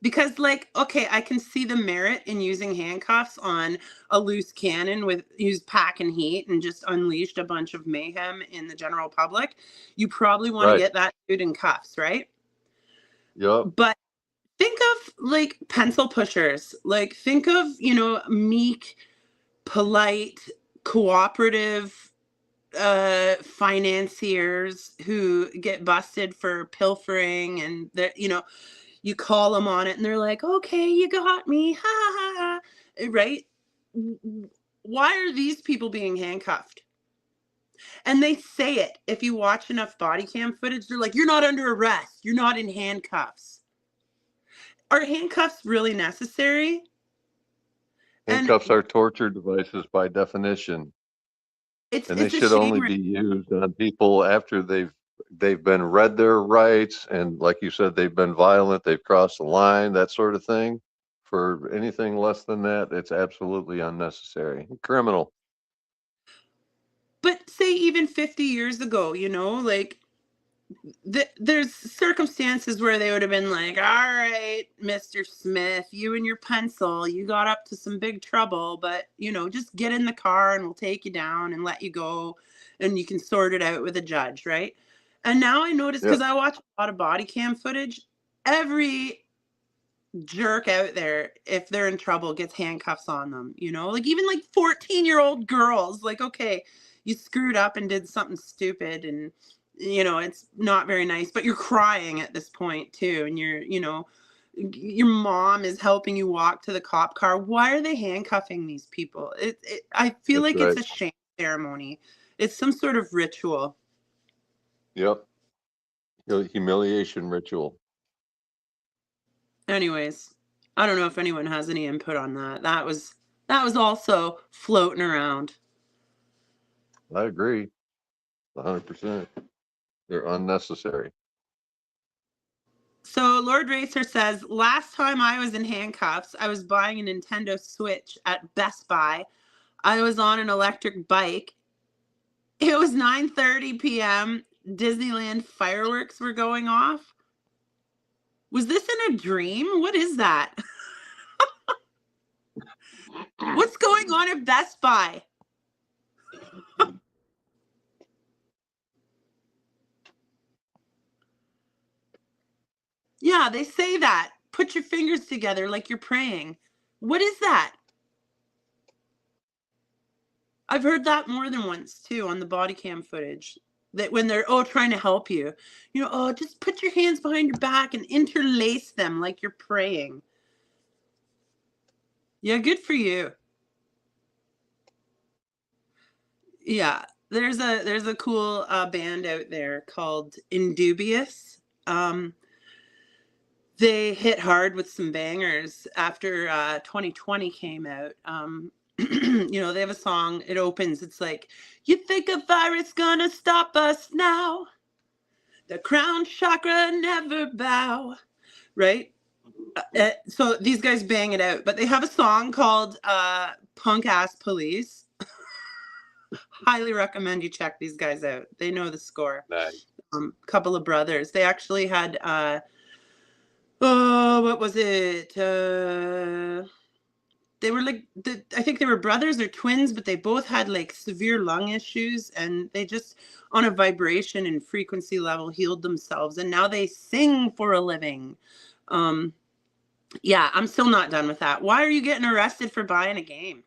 Because, like, okay, I can see the merit in using handcuffs on a loose cannon with used pack and heat and just unleashed a bunch of mayhem in the general public. You probably want to Right. get that dude in cuffs, right? Yep. But think of like pencil pushers. Like, think of, you know, meek, polite, cooperative financiers who get busted for pilfering, and that, you know, you call them on it and they're like, okay, you got me, ha ha ha, right? Why are these people being handcuffed? And they say it. If you watch enough body cam footage, they're like, you're not under arrest, you're not in handcuffs. Are handcuffs really necessary? And Handcuffs are torture devices by definition, and they it's a should shame, only right? be used on people after they've been read their rights, and like you said, they've been violent, they've crossed the line, that sort of thing. For anything less than that, it's absolutely unnecessary. Criminal. But say even 50 years ago, you know, like, there's circumstances where they would have been like, all right, Mr. Smith, you and your pencil, you got up to some big trouble, but, you know, just get in the car and we'll take you down and let you go, and you can sort it out with a judge, right? And now I notice, Yep. because I watch a lot of body cam footage, every jerk out there, if they're in trouble, gets handcuffs on them, you know, like even like 14-year-old girls, like, okay, you screwed up and did something stupid, and, you know, it's not very nice, but you're crying at this point too, and you're, you know, your mom is helping you walk to the cop car. Why are they handcuffing these people? I feel That's like it's right. a shame ceremony. It's some sort of ritual. Yep. Humiliation ritual. Anyways, I don't know if anyone has any input on that. That was also floating around. I agree 100%. They're unnecessary. So Lord Racer says, last time I was in handcuffs, I was buying a Nintendo Switch at Best Buy. I was on an electric bike. It was 9:30 p.m. Disneyland fireworks were going off. Was this in a dream? What is that? What's going on at Best Buy? Yeah, they say that. Put your fingers together like you're praying. What is that? I've heard that more than once too on the body cam footage. That when they're trying to help you, you know, just put your hands behind your back and interlace them like you're praying. Yeah, good for you. Yeah, there's a cool band out there called Indubious. They hit hard with some bangers after 2020 came out. You know, they have a song, it opens, it's like, you think a virus gonna stop us now? The crown chakra never bow, right? So these guys bang it out, but they have a song called Punk Ass Police. Highly recommend you check these guys out. They know the score. Nice. Couple of brothers. They actually had what was it? They were like, I think they were brothers or twins, but they both had like severe lung issues, and they just, on a vibration and frequency level, healed themselves, and now they sing for a living. Yeah, I'm still not done with that. Why are you getting arrested for buying a game?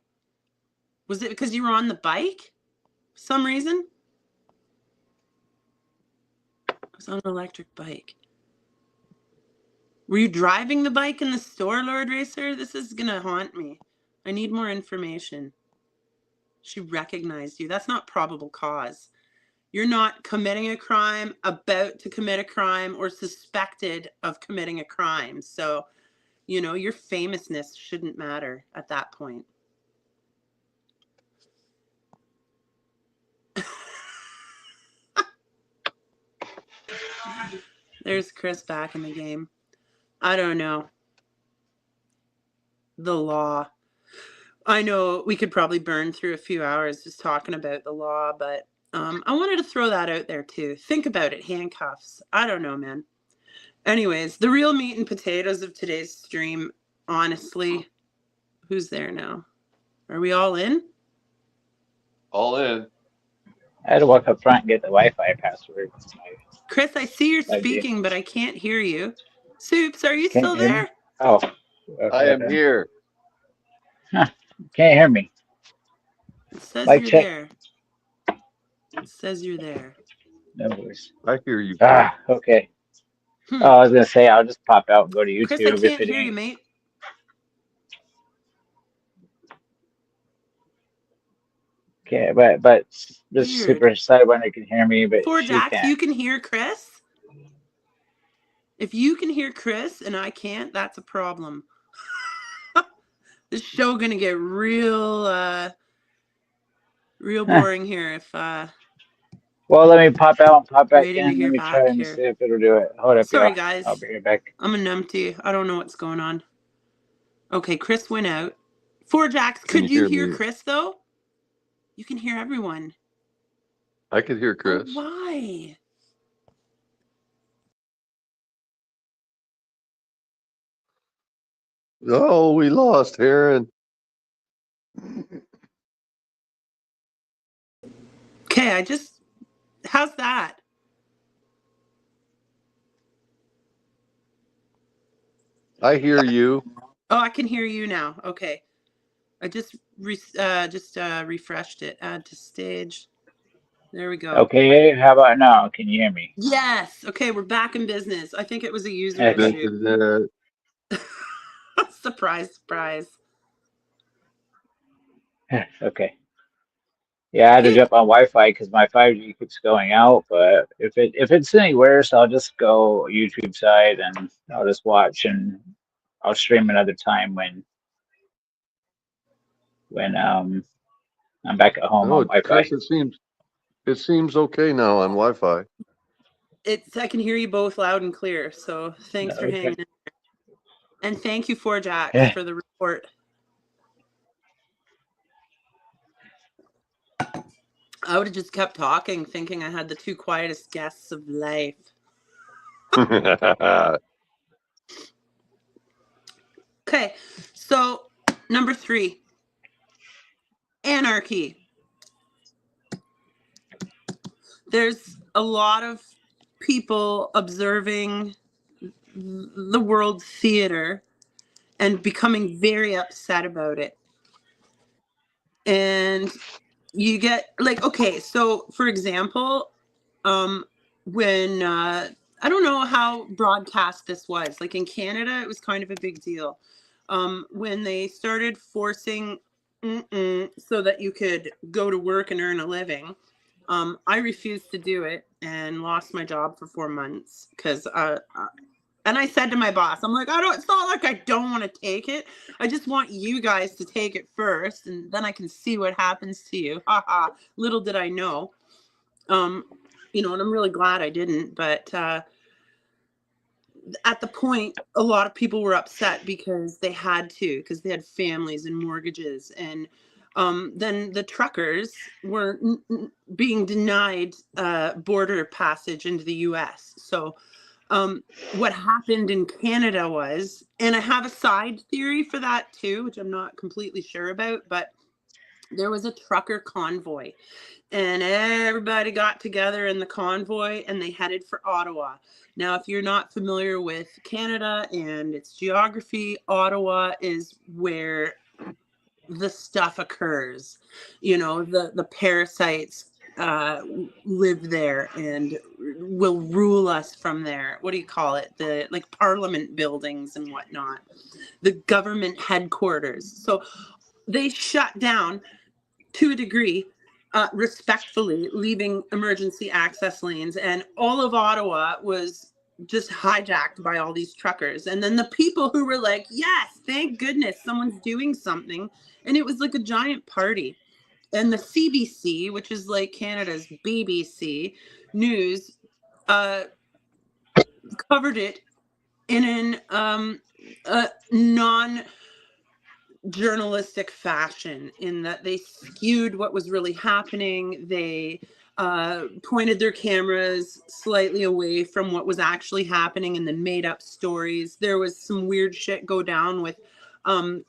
Was it because you were on the bike? For some reason? I was on an electric bike. Were you driving the bike in the store, Lord Racer? This is gonna haunt me. I need more information. She recognized you. That's not probable cause. You're not committing a crime, about to commit a crime, or suspected of committing a crime. So, you know, your famousness shouldn't matter at that point. There's Chris back in the game. I don't know. The law. I know we could probably burn through a few hours just talking about the law, but I wanted to throw that out there too. Think about it, handcuffs. I don't know, man. Anyways, the real meat and potatoes of today's stream, honestly, who's there now? Are we all in? All in. I had to walk up front and get the Wi-Fi password. Chris, I see you're That'd be- speaking, but I can't hear you. Soups, are you Can't still hear me? there? Oh, I am here. Can't hear me. It says Mic you're check. there. It says you're there. No worries. I hear you. Okay. Oh, I was gonna say I'll just pop out and go to YouTube Chris, I if can't it hear you, ain't. mate. Okay, but this Weird. super sidewinder can hear me, but Poor she Jack, can't. you can hear Chris? If you can hear Chris and I can't, that's a problem. This show gonna get real boring here if Well, let me pop out and pop back waiting in. to hear Let me back try and here. see if it'll do it. Hold up, Sorry y'all. guys. I'll be right back. I'm a numpty. I don't know what's going on. Okay, Chris went out. Four Jacks, could you hear me? Chris though? You can hear everyone. I could hear Chris. Oh, why? Oh, we lost Heron. Okay, how's that? I hear you. Oh, I can hear you now. Okay. I just refreshed it. Add to stage. There we go. Okay, how about now? Can you hear me? Yes. Okay, we're back in business. I think it was a user issue. Surprise, surprise. Okay. Yeah, I had to jump on Wi-Fi because my 5G keeps going out. But if it's any worse, I'll just go YouTube side and I'll just watch, and I'll stream another time when I'm back at home on Wi-Fi. Chris, it seems okay now on Wi-Fi. I can hear you both loud and clear. So thanks for hanging in. And thank you, Four Jacks, for the report. I would have just kept talking, thinking I had the two quietest guests of life. Okay, so number 3, anarchy. There's a lot of people observing the world theater and becoming very upset about it. And you get like, okay, so for example, when I don't know how broadcast this was, like in Canada, it was kind of a big deal. When they started forcing so that you could go to work and earn a living, I refused to do it and lost my job for 4 months because and I said to my boss, I'm like, it's not like I don't want to take it. I just want you guys to take it first, and then I can see what happens to you. Ha. Little did I know. You know, and I'm really glad I didn't. But at the point, a lot of people were upset because they had to, because they had families and mortgages. And then the truckers were being denied border passage into the U.S. So what happened in Canada was, and I have a side theory for that too, which I'm not completely sure about, but there was a trucker convoy and everybody got together in the convoy and they headed for Ottawa. Now, if you're not familiar with Canada and its geography, Ottawa is where the stuff occurs. You know, the parasites live there and will rule us from there. What do you call it? The like parliament buildings and whatnot, the government headquarters. So they shut down to a degree, respectfully leaving emergency access lanes, and all of Ottawa was just hijacked by all these truckers. And then the people who were like, yes, thank goodness someone's doing something. And it was like a giant party. And the CBC, which is like Canada's BBC News, covered it in a non-journalistic fashion, in that they skewed what was really happening. They pointed their cameras slightly away from what was actually happening and then made up stories. There was some weird shit go down with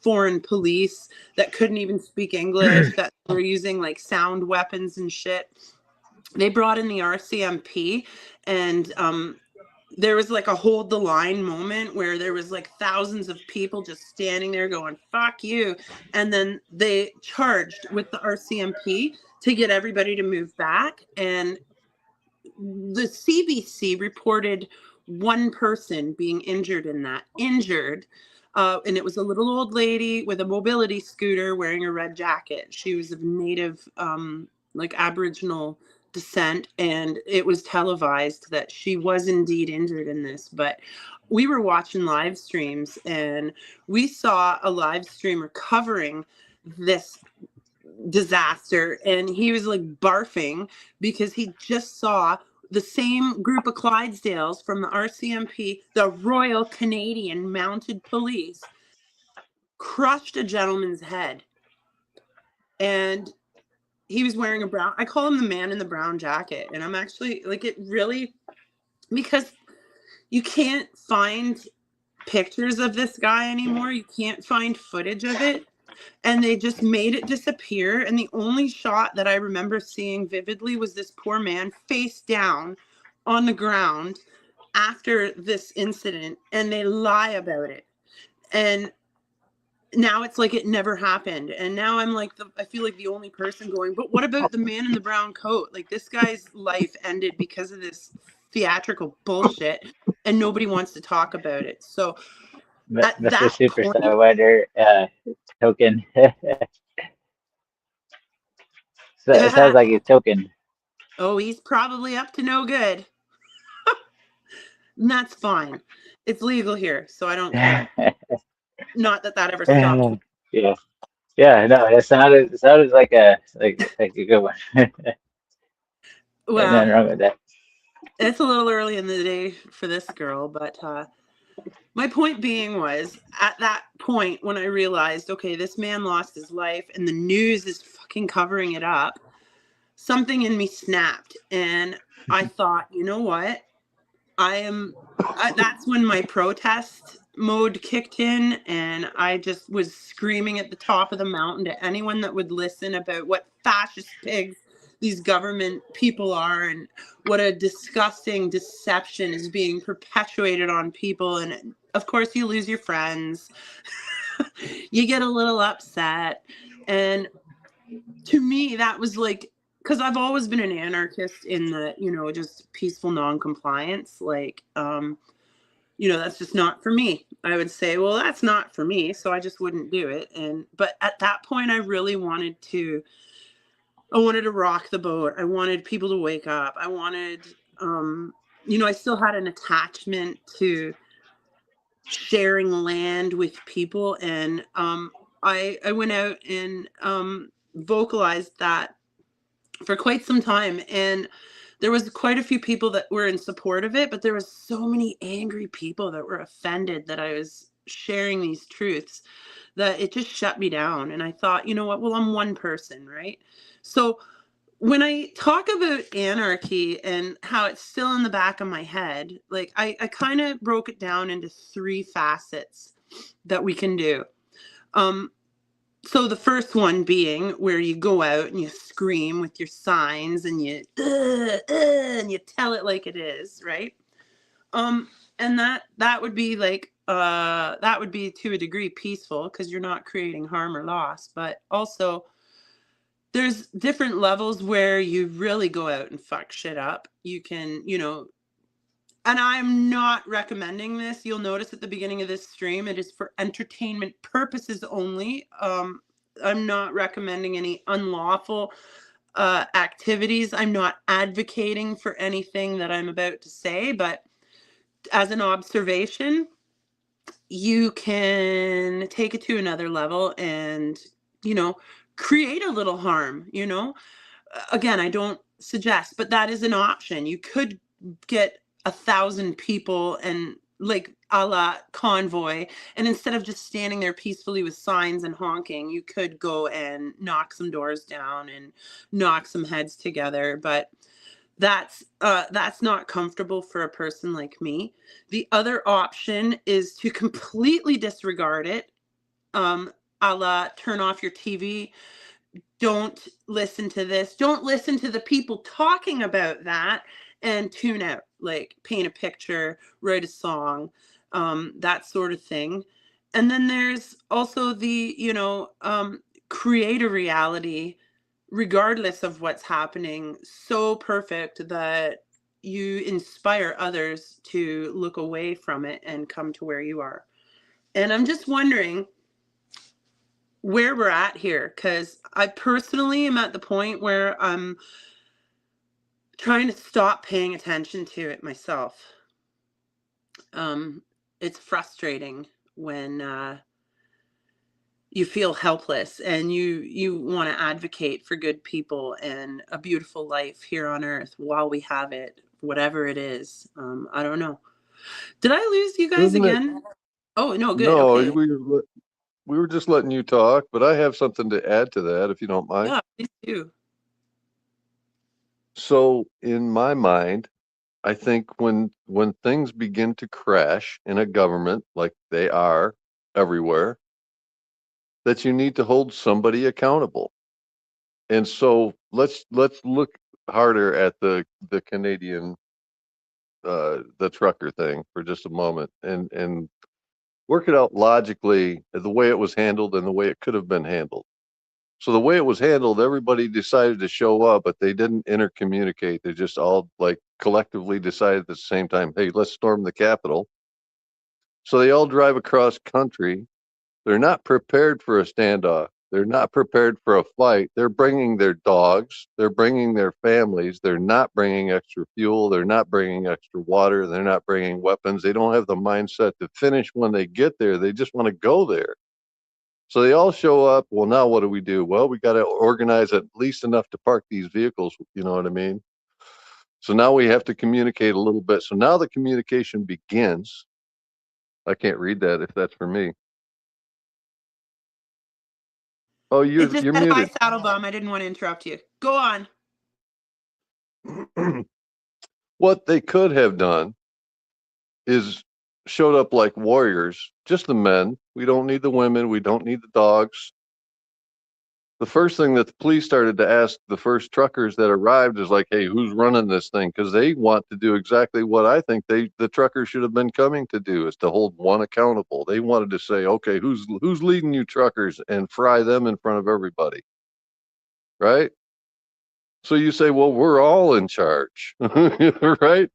foreign police that couldn't even speak English, that were using like sound weapons and shit. They brought in the RCMP, and there was like a hold the line moment where there was like thousands of people just standing there going, fuck you. And then they charged with the RCMP to get everybody to move back. And the CBC reported one person being injured in that. And it was a little old lady with a mobility scooter wearing a red jacket. She was of native, like Aboriginal descent, and it was televised that she was indeed injured in this. But we were watching live streams, and we saw a live streamer covering this disaster, and he was like barfing because he just saw the same group of Clydesdales from the RCMP, the Royal Canadian Mounted Police, crushed a gentleman's head. And he was wearing a brown, I call him the man in the brown jacket. And I'm actually like, it really, because you can't find pictures of this guy anymore. You can't find footage of it. And they just made it disappear. And the only shot that I remember seeing vividly was this poor man face down on the ground after this incident. And they lie about it. And now it's like it never happened. And now I'm like, I feel like the only person going, but what about the man in the brown coat? Like, this guy's life ended because of theatrical bullshit, and nobody wants to talk about it. So at Mr. that Superstar point, Wonder token. So it sounds like he's token. oh, he's probably up to no good. And that's fine. It's legal here, so I don't care. Not that ever stopped. Yeah. Yeah, no, it sounded like a good one. Well, nothing wrong with that. it's a little early in the day for this girl, but my point being was, at that point when I realized, okay, this man lost his life and the news is fucking covering it up, something in me snapped. And I thought, you know what? That's when my protest mode kicked in, and I just was screaming at the top of the mountain to anyone that would listen about what fascist pigs these government people are, and what a disgusting deception is being perpetuated on people. And of course you lose your friends. You get a little upset. And to me, that was like, because I've always been an anarchist in the, just peaceful non-compliance. Like, that's just not for me. I would say, well, that's not for me, so I just wouldn't do it. But at that point, I really wanted to rock the boat. I wanted people to wake up. I wanted, I still had an attachment to sharing land with people. And I went out and vocalized that for quite some time. And there was quite a few people that were in support of it, but there was so many angry people that were offended that I was sharing these truths, that it just shut me down. And I thought, you know what? Well, I'm one person, right? So when I talk about anarchy and how it's still in the back of my head, like I kind of broke it down into 3 facets that we can do. So the first one being where you go out and you scream with your signs and you tell it like it is, right? And that would be like that would be to a degree peaceful, because you're not creating harm or loss. But also, there's different levels where you really go out and fuck shit up. You can, and I'm not recommending this. You'll notice at the beginning of this stream, it is for entertainment purposes only. I'm not recommending any unlawful activities. I'm not advocating for anything that I'm about to say, but as an observation, you can take it to another level and, you know, create a little harm, you know. Again, I don't suggest, but that is an option. You could get 1,000 people and like a la convoy, and instead of just standing there peacefully with signs and honking, you could go and knock some doors down and knock some heads together. But that's not comfortable for a person like me. The other option is to completely disregard it, a la turn off your TV. Don't listen to this. Don't listen to the people talking about that, and tune out. Like paint a picture, write a song, that sort of thing. And then there's also the, create a reality regardless of what's happening, so perfect that you inspire others to look away from it and come to where you are. And I'm just wondering where we're at here, because I personally am at the point where I'm trying to stop paying attention to it myself. It's frustrating when you feel helpless and you want to advocate for good people and a beautiful life here on earth while we have it, whatever it is. I don't know. Did I lose you guys Isn't it? again? Oh, no, good. No, Okay. we were just letting you talk, but I have something to add to that if you don't mind. Yeah, please do. So in my mind, I think when things begin to crash in a government like they are everywhere, that you need to hold somebody accountable. And so let's look harder at the Canadian the trucker thing for just a moment and work it out logically, the way it was handled and the way it could have been handled. So the way it was handled, everybody decided to show up, but they didn't intercommunicate. They just all like collectively decided at the same time, hey, let's storm the Capitol. So they all drive across country. They're not prepared for a standoff. They're not prepared for a fight. They're bringing their dogs. They're bringing their families. They're not bringing extra fuel. They're not bringing extra water. They're not bringing weapons. They don't have the mindset to finish when they get there. They just want to go there. So they all show up. Well, now what do? Well, we got to organize at least enough to park these vehicles. You know what I mean? So now we have to communicate a little bit. So now the communication begins. I can't read that if that's for me. Oh, It just you're said hi, muted. Saddlebum. I didn't want to interrupt you. Go on. What they could have done is showed up like warriors, just the men. We don't need the women. We don't need the dogs. The first thing that the police started to ask the first truckers that arrived is like, hey, who's running this thing? Because they want to do exactly what I think the truckers should have been coming to do, is to hold one accountable. They wanted to say, okay, who's leading you truckers, and fry them in front of everybody. Right? So you say, well, we're all in charge, right?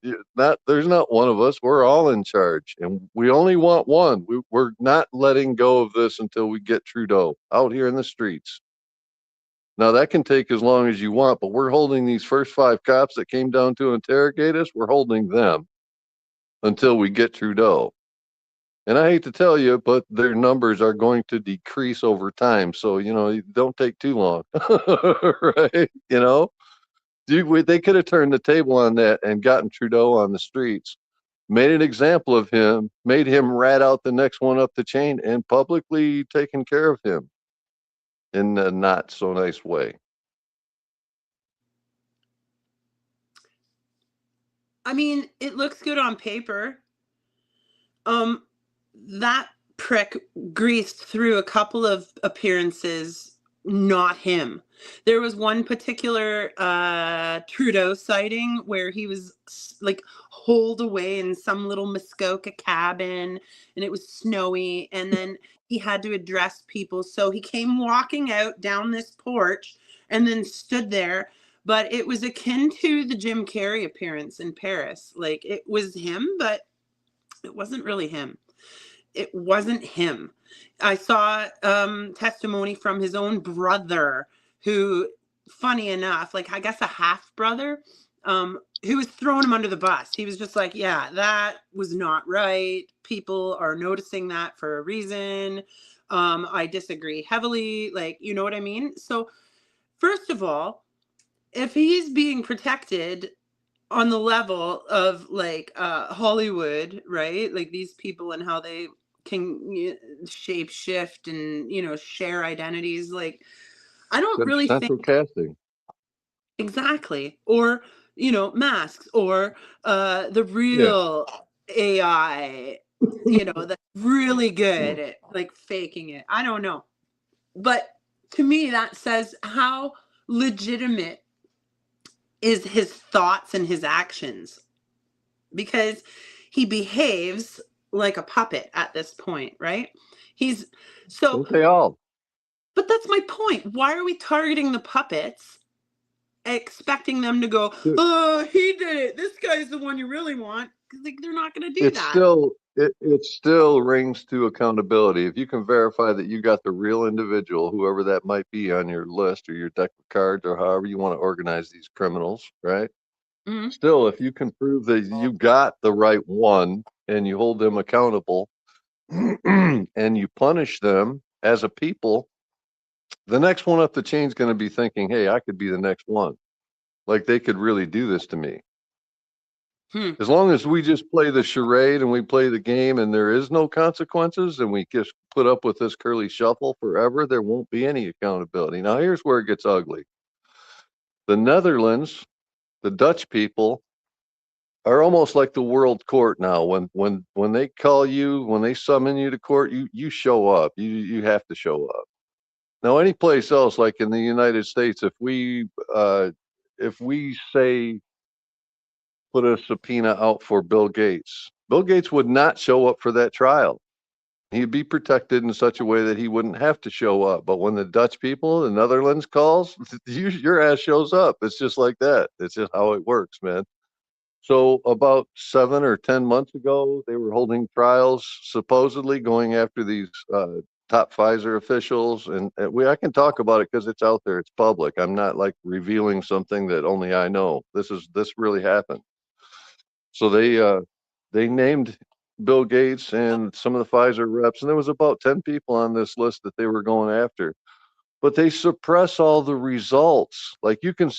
There's not one of us. We're all in charge, and we only want one. We're not letting go of this until we get Trudeau out here in the streets. Now that can take as long as you want, but we're holding these first 5 cops that came down to interrogate us. We're holding them until we get Trudeau. And I hate to tell you, but their numbers are going to decrease over time. So, don't take too long, right? They could have turned the table on that and gotten Trudeau on the streets, made an example of him, made him rat out the next one up the chain, and publicly taken care of him in a not so nice way. I mean, it looks good on paper. That prick greased through a couple of appearances, not him. There was one particular Trudeau sighting where he was like holed away in some little Muskoka cabin, and it was snowy, and then he had to address people. So he came walking out down this porch and then stood there. But it was akin to the Jim Carrey appearance in Paris. Like, it was him, but it wasn't really him. It wasn't him. I saw testimony from his own brother, who, funny enough, like I guess a half brother, who was throwing him under the bus. He was just like, yeah, that was not right. People are noticing that for a reason. I disagree heavily. Like, you know what I mean? So first of all, if he's being protected on the level of like Hollywood, right? Like these people and how they can shape shift and, you know, share identities. Like, I don't really Central think casting. exactly, or, you know, masks, or the Yeah. real AI, you know, that's really good at like faking it. I don't know. But to me, that says how legitimate is his thoughts and his actions, because he behaves like a puppet at this point, right? He's so, Don't they all? but that's my point. Why are we targeting the puppets, expecting them to go, Dude, oh, he did it, this guy's the one you really want? Like, they're not going to do It's that. still it still rings to accountability. If you can verify that you got the real individual, whoever that might be on your list or your deck of cards or however you want to organize these criminals, right? Mhm. Still, if you can prove that you got the right one and you hold them accountable and you punish them as a people, the next one up the chain is going to be thinking, hey, I could be the next one. Like they could really do this to me. As long as we just play the charade and we play the game and there is no consequences and we just put up with this curly shuffle forever, there won't be any accountability. Now, here's where it gets ugly. The Netherlands, the Dutch people, are almost like the world court now. When they call you, when they summon you to court, you show up. You have to show up. Now, any place else, like in the United States, if we say put a subpoena out for Bill Gates, Bill Gates would not show up for that trial. He'd be protected in such a way that he wouldn't have to show up. But when the Dutch people, the Netherlands calls, your ass shows up. It's just like that. It's just how it works, man. So about 7 or 10 months ago, they were holding trials, supposedly going after these top Pfizer officials, and I can talk about it because it's out there, it's public. I'm not like revealing something that only I know. This really happened. So they named Bill Gates and some of the Pfizer reps, and there was about 10 people on this list that they were going after. But they suppress all the results. Like you can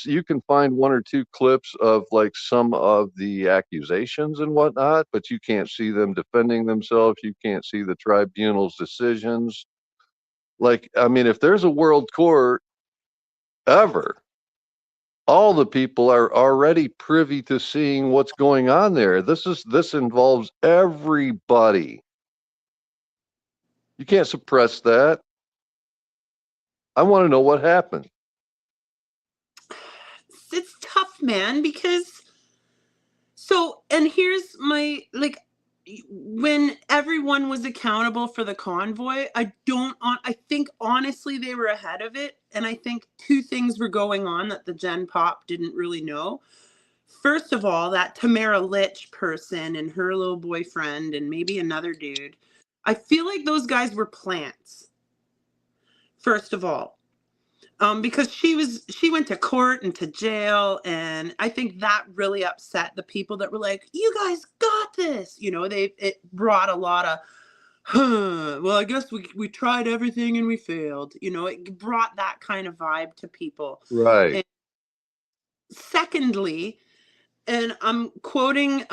find one or two clips of like some of the accusations and whatnot, but you can't see them defending themselves. You can't see the tribunal's decisions. Like, I mean, if there's a world court ever, all the people are already privy to seeing what's going on there. This involves everybody. You can't suppress that. I want to know what happened. It's tough, man, because so, and here's my, like, when everyone was accountable for the convoy, I think honestly they were ahead of it. And I think two things were going on that the Gen Pop didn't really know. First of all, that Tamara Litch person and her little boyfriend and maybe another dude, I feel like those guys were plants, first of all. Because she went to court and to jail, and I think that really upset the people that were like, "You guys got this." You know, it brought a lot of, well, I guess we tried everything and we failed. You know, it brought that kind of vibe to people. Right. And secondly, and I'm quoting,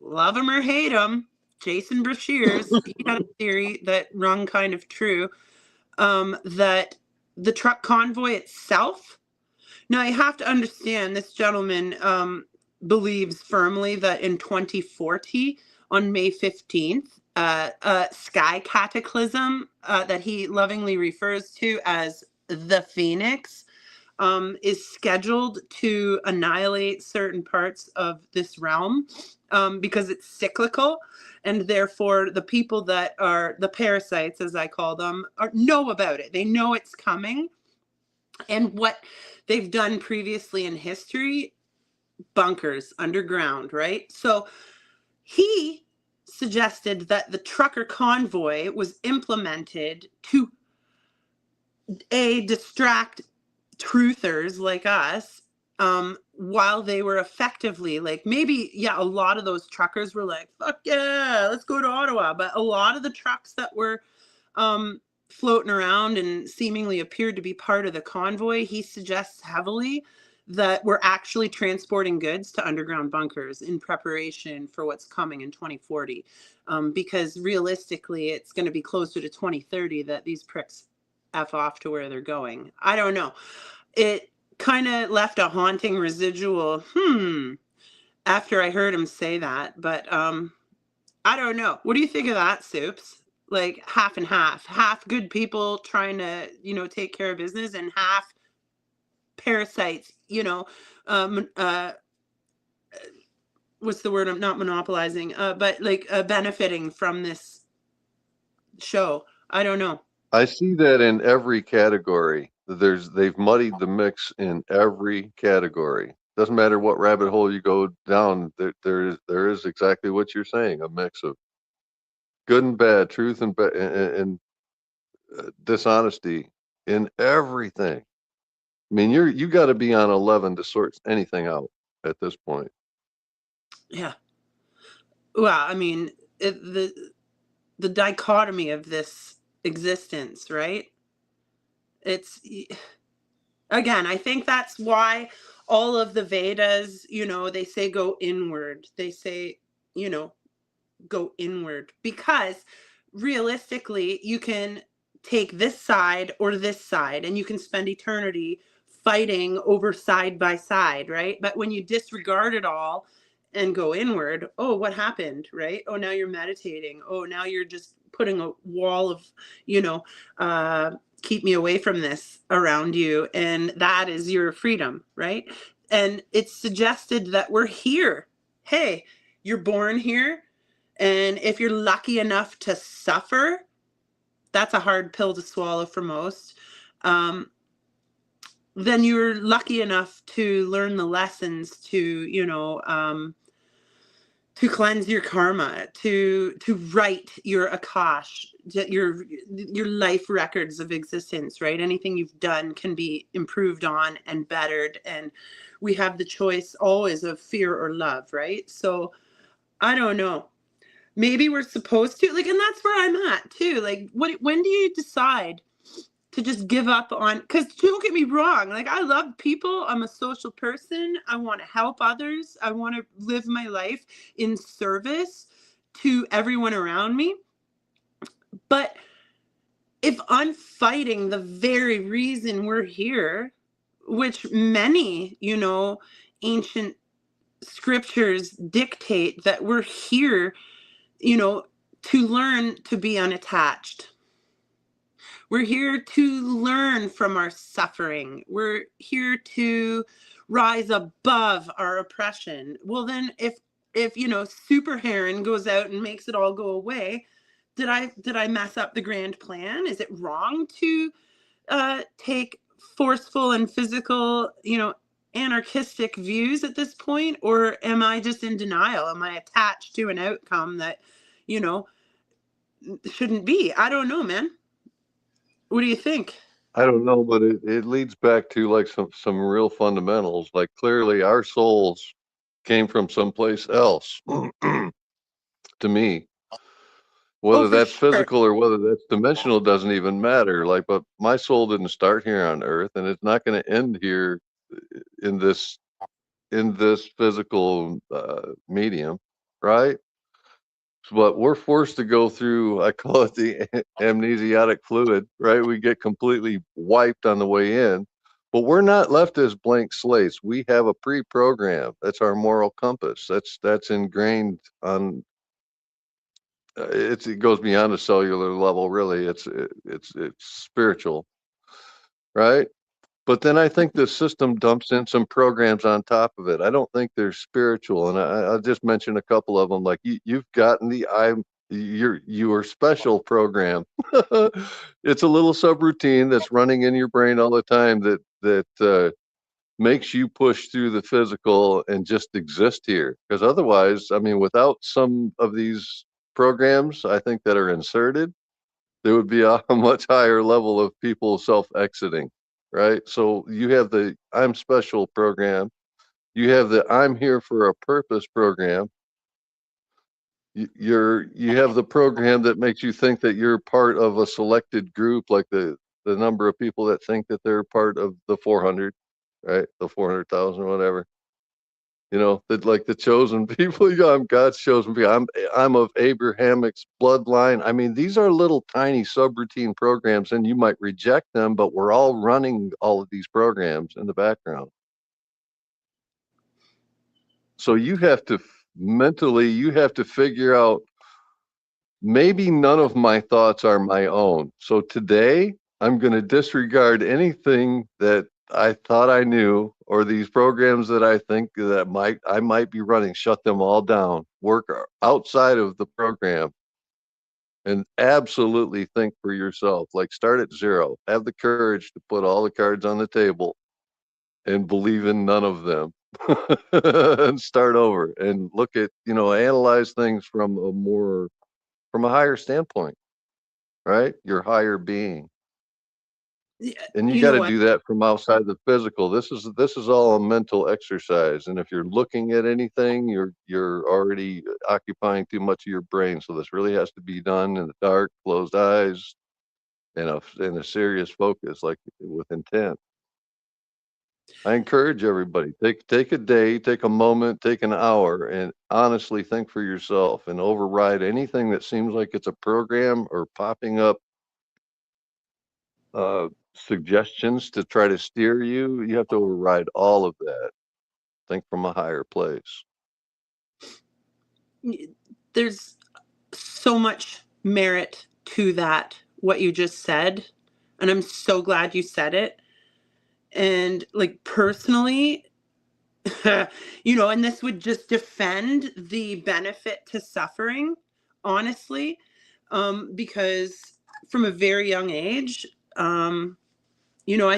love him or hate him, Jason Brashears, he had a theory that rung kind of true, that the truck convoy itself. Now, you have to understand this gentleman believes firmly that in 2040, on May 15th, sky cataclysm that he lovingly refers to as the Phoenix is scheduled to annihilate certain parts of this realm because it's cyclical. And therefore, the people that are the parasites, as I call them, know about it. They know it's coming. And what they've done previously in history, bunkers underground, right? So he suggested that the trucker convoy was implemented to distract truthers like us, while they were effectively like, maybe, yeah, a lot of those truckers were like, fuck yeah, let's go to Ottawa. But a lot of the trucks that were floating around and seemingly appeared to be part of the convoy, he suggests heavily that we're actually transporting goods to underground bunkers in preparation for what's coming in 2040. Because realistically, it's going to be closer to 2030 that these pricks F off to where they're going. I don't know. It kind of left a haunting residual, after I heard him say that. But I don't know. What do you think of that, Soups? Like half and half good people trying to, take care of business, and half parasites, what's the word? I'm not monopolizing, but like benefiting from this show. I don't know. I see that in every category. They've muddied the mix in every category. Doesn't matter what rabbit hole you go down. There is exactly what you're saying, a mix of good and bad, truth and dishonesty in everything. I mean, you got to be on 11 to sort anything out at this point. Yeah. Well, I mean, the dichotomy of this existence, right? It's, again, I think that's why all of the Vedas, they say go inward. They say, go inward, because realistically, you can take this side or this side, and you can spend eternity fighting over side by side, right? But when you disregard it all and go inward, oh, what happened, right? Oh, now you're meditating. Oh, now you're just putting a wall of, keep me away from this around you. And that is your freedom, right? And it's suggested that we're here. Hey, you're born here. And if you're lucky enough to suffer, that's a hard pill to swallow for most. Then you're lucky enough to learn the lessons to, to cleanse your karma, to write your Akash, your life records of existence, right? Anything you've done can be improved on and bettered. And we have the choice always of fear or love, right? So I don't know. Maybe we're supposed to, like, and that's where I'm at too. Like, when do you decide to just give up on, because don't get me wrong, like, I love people. I'm a social person. I want to help others. I want to live my life in service to everyone around me. But if I'm fighting the very reason we're here, which many, ancient scriptures dictate that we're here, to learn to be unattached. We're here to learn from our suffering. We're here to rise above our oppression. Well, then if Super Heron goes out and makes it all go away, did I mess up the grand plan? Is it wrong to take forceful and physical, anarchistic views at this point? Or am I just in denial? Am I attached to an outcome that, shouldn't be? I don't know, man. What do you think? I don't know, but it leads back to like some real fundamentals. Like clearly our souls came from someplace else. To me, whether that's sure. physical or whether that's dimensional doesn't even matter. Like, but my soul didn't start here on Earth, and it's not going to end here in this physical medium, right? But we're forced to go through, I call it the amnesiatic fluid, right? We get completely wiped on the way in, but we're not left as blank slates. We have a pre-program. That's our moral compass. That's ingrained on. It goes beyond a cellular level, really. It's spiritual, right? But then I think the system dumps in some programs on top of it. I don't think they're spiritual, and I'll just mention a couple of them. Like you've gotten the your special program. It's a little subroutine that's running in your brain all the time that makes you push through the physical and just exist here. Because otherwise, I mean, without some of these programs, I think, that are inserted, there would be a much higher level of people self-exiting, right? So you have the I'm special program, you have the I'm here for a purpose program. You have the program that makes you think that you're part of a selected group, like the number of people that think that they're part of the 400, right? The 400,000 or whatever. You know, that like the chosen people. Yeah, I'm God's chosen people. I'm of Abrahamic's bloodline. I mean, these are little tiny subroutine programs, and you might reject them, but we're all running all of these programs in the background. So you have to mentally, you have to figure out, maybe none of my thoughts are my own. So today, I'm going to disregard anything that I thought I knew, or these programs that I think that I might be running. Shut them all down. Work outside of the program, and absolutely think for yourself. Like, start at zero. Have the courage to put all the cards on the table and believe in none of them. And start over and look at, analyze things from a higher standpoint, right? Your higher being. Yeah, And you you got know to what? do that from outside the physical. This is all a mental exercise. And if you're looking at anything, you're already occupying too much of your brain. So this really has to be done in the dark, closed eyes, in a serious focus, like with intent. I encourage everybody, take a day, take a moment, take an hour, and honestly think for yourself and override anything that seems like it's a program or popping up suggestions to try to steer you. You have to override all of that. Think from a higher place. There's so much merit to that, what you just said. And I'm so glad you said it. And like personally, and this would just defend the benefit to suffering, honestly, because from a very young age, I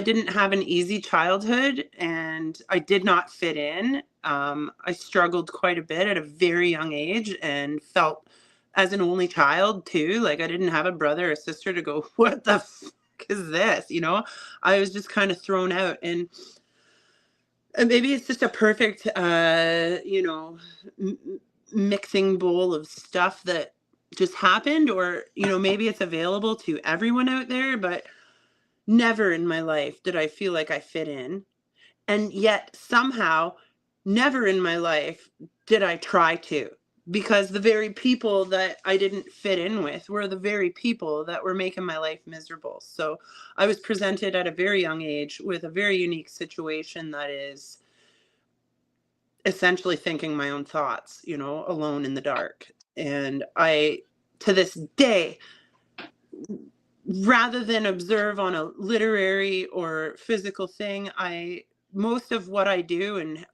didn't have an easy childhood and I did not fit in. I struggled quite a bit at a very young age and felt as an only child too. Like I didn't have a brother or sister to go, what the fuck is this? I was just kind of thrown out. And maybe it's just a perfect, mixing bowl of stuff that just happened, or, maybe it's available to everyone out there, but never in my life did I feel like I fit in. And yet somehow, never in my life did I try to, because the very people that I didn't fit in with were the very people that were making my life miserable. So I was presented at a very young age with a very unique situation that is essentially thinking my own thoughts, alone in the dark. And I, to this day, rather than observe on a literary or physical thing, most of what I do and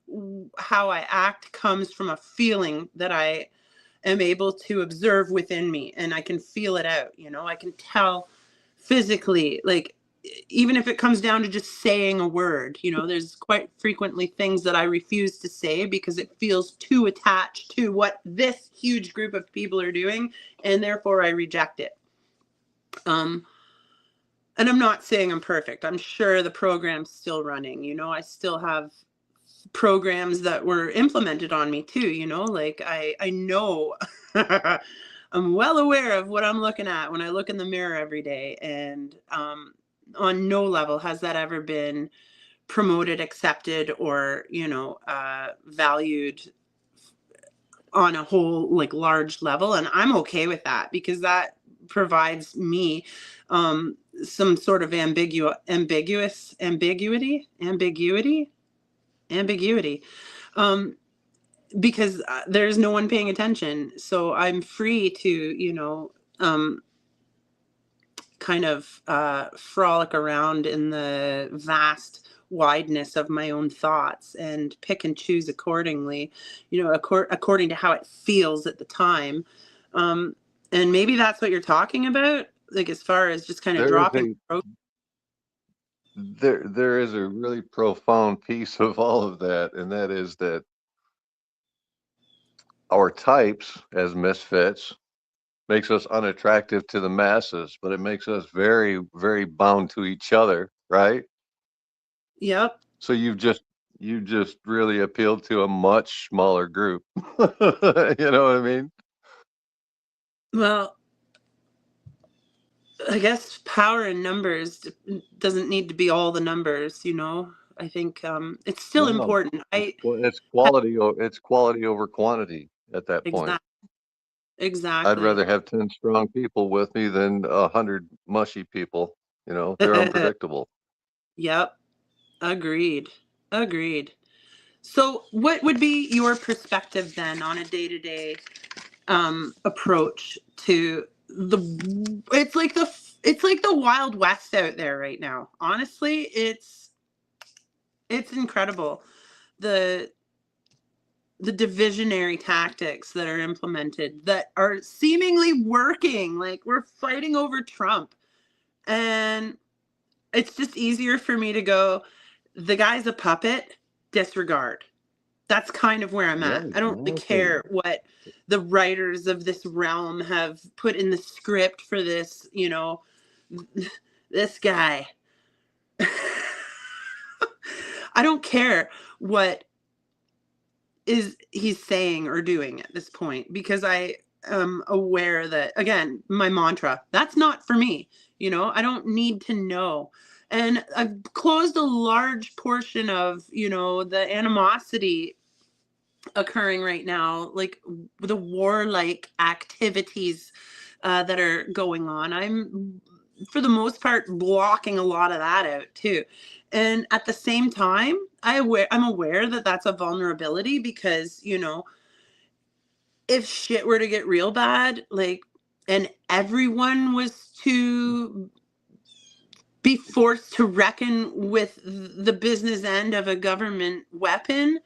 how I act comes from a feeling that I am able to observe within me, and I can feel it out. I can tell physically, like, even if it comes down to just saying a word, there's quite frequently things that I refuse to say because it feels too attached to what this huge group of people are doing, and therefore I reject it. And I'm not saying I'm perfect. I'm sure the program's still running. I still have programs that were implemented on me too, like I know I'm well aware of what I'm looking at when I look in the mirror every day. And on no level has that ever been promoted, accepted, or, valued on a whole, like, large level. And I'm okay with that because that provides me some sort of ambiguity, because there's no one paying attention. So I'm free to, kind of frolic around in the vast wideness of my own thoughts and pick and choose accordingly, according to how it feels at the time. And maybe that's what you're talking about, like, as far as just kind of There is dropping. there is a really profound piece of all of that, and that is that our types as misfits makes us unattractive to the masses, but it makes us very, very bound to each other, right? Yep. So you just really appealed to a much smaller group. You know what I mean? Well, I guess power in numbers doesn't need to be all the numbers, you know. I think it's still No, important. it's quality over quantity at that point. Exactly. I'd Exactly. rather have 10 strong people with me than 100 mushy people. You know, they're unpredictable. Yep. Agreed. Agreed. So, what would be your perspective then on a day-to-day approach to the? It's like the Wild West out there right now. Honestly, it's incredible. The the divisionary tactics that are implemented that are seemingly working. Like we're fighting over Trump, and it's just easier for me to go, the guy's a puppet, disregard. That's kind of where I'm Yeah, at. I don't really exactly. care what the writers of this realm have put in the script for this, this guy. I don't care what is he's saying or doing at this point, because I am aware that, again, my mantra, that's not for me. I don't need to know. And I've closed a large portion of, the animosity occurring right now, like the warlike activities that are going on. I'm, for the most part, blocking a lot of that out too. And at the same time, I'm aware that that's a vulnerability, because, if shit were to get real bad, like, and everyone was to be forced to reckon with the business end of a government weapon,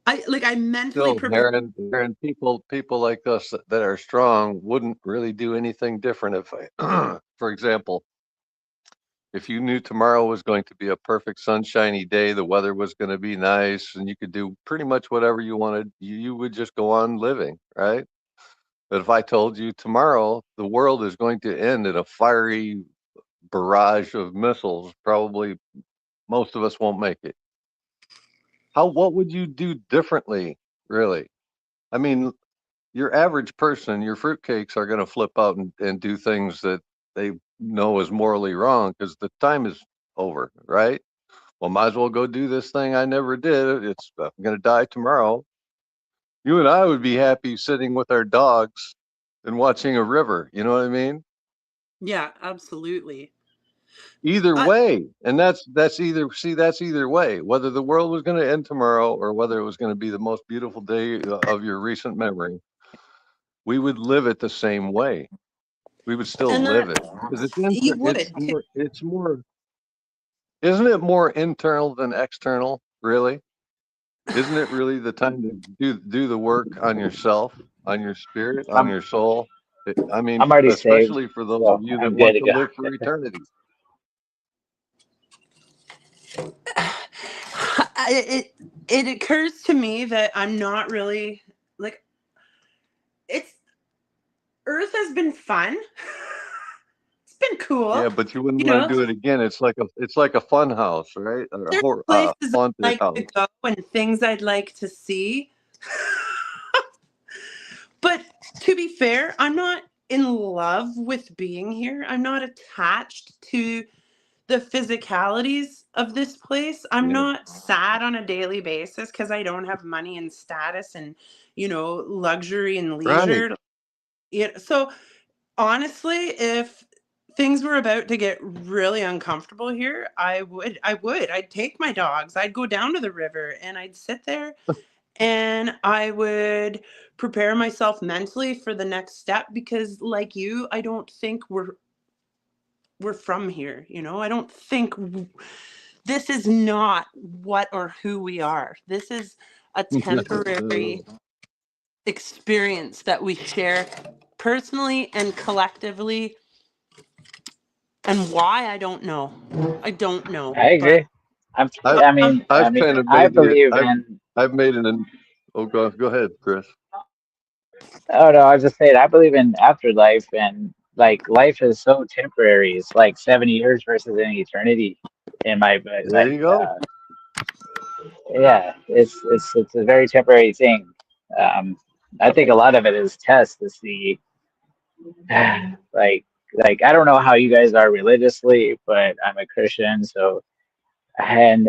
I mentally Still, prepare. Aaron, people like us that are strong wouldn't really do anything different if for example, if you knew tomorrow was going to be a perfect sunshiny day, the weather was going to be nice, and you could do pretty much whatever you wanted, you would just go on living, right? But if I told you tomorrow the world is going to end in a fiery barrage of missiles, probably most of us won't make it. What would you do differently, really? I mean, your average person, your fruitcakes are going to flip out and do things that they know is morally wrong because the time is over, right? Well, might as well go do this thing I never did. I'm going to die tomorrow. You and I would be happy sitting with our dogs and watching a river. You know what I mean? Yeah, absolutely. Either I, way, and that's either way. Whether the world was going to end tomorrow or whether it was going to be the most beautiful day of your recent memory, we would live it the same way. We would still and live that it because you would too. it's more, isn't it more internal than external, really? Isn't it really the time to do the work on yourself, on your spirit, on I'm your soul? I mean, I'm already saved, especially for those of so you that I'm good want to to go. live for eternity. It occurs to me that I'm not really, like, it's Earth has been fun. It's been cool. Yeah, but you wouldn't You want to know, do it again. It's like a fun house, right? Or a there's places I'd haunted like to house. go and things I'd like to see. But to be fair, I'm not in love with being here. I'm not attached to the physicalities of this place. I'm Yeah, not sad on a daily basis because I don't have money and status and, luxury and right. leisure. So honestly, if things were about to get really uncomfortable here, I'd take my dogs. I'd go down to the river and I'd sit there and I would prepare myself mentally for the next step, because like you, I don't think we're from here. I don't think this is not what or who we are. This is a temporary experience that we share personally and collectively. And why, I don't know. I don't know. I But agree. I've I've kind of I made it. believe in. I've made it. Oh, go ahead, Chris. Oh no, I was just saying I believe in afterlife, and like life is so temporary. It's like 70 years versus an eternity in my book. There you go. Yeah, it's a very temporary thing. Um, I think a lot of it is tests to see, like I don't know how you guys are religiously, but I'm a Christian, so and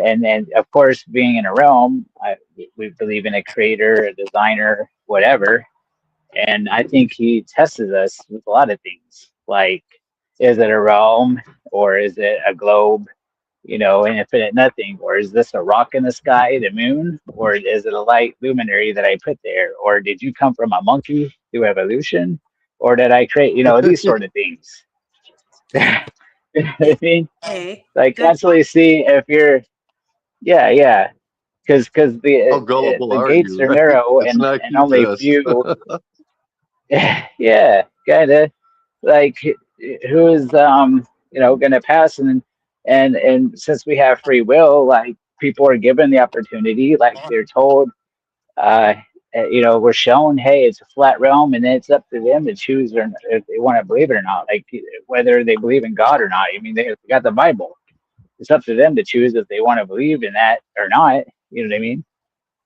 of course, being in a realm, we believe in a creator, a designer, whatever. And I think he tested us with a lot of things, like is it a realm or is it a globe? You know, an infinite nothing, or is this a rock in the sky, the moon, or is it a light luminary that I put there, or did you come from a monkey through evolution, or did I create, you know, these sort of things. You know what I mean? Hey, Like good constantly see if you're, yeah, because How gullible the are gates you, are right? narrow, It's an and IQ only test. few. Yeah, kinda like who is you know gonna pass, and since we have free will, like people are given the opportunity, like they're told, uh you know, we're shown, hey, it's a flat realm, and it's up to them to choose or if they want to believe it or not, like whether they believe in God or not. I mean, they got the Bible. It's up to them to choose if they want to believe in that or not. You know what I mean?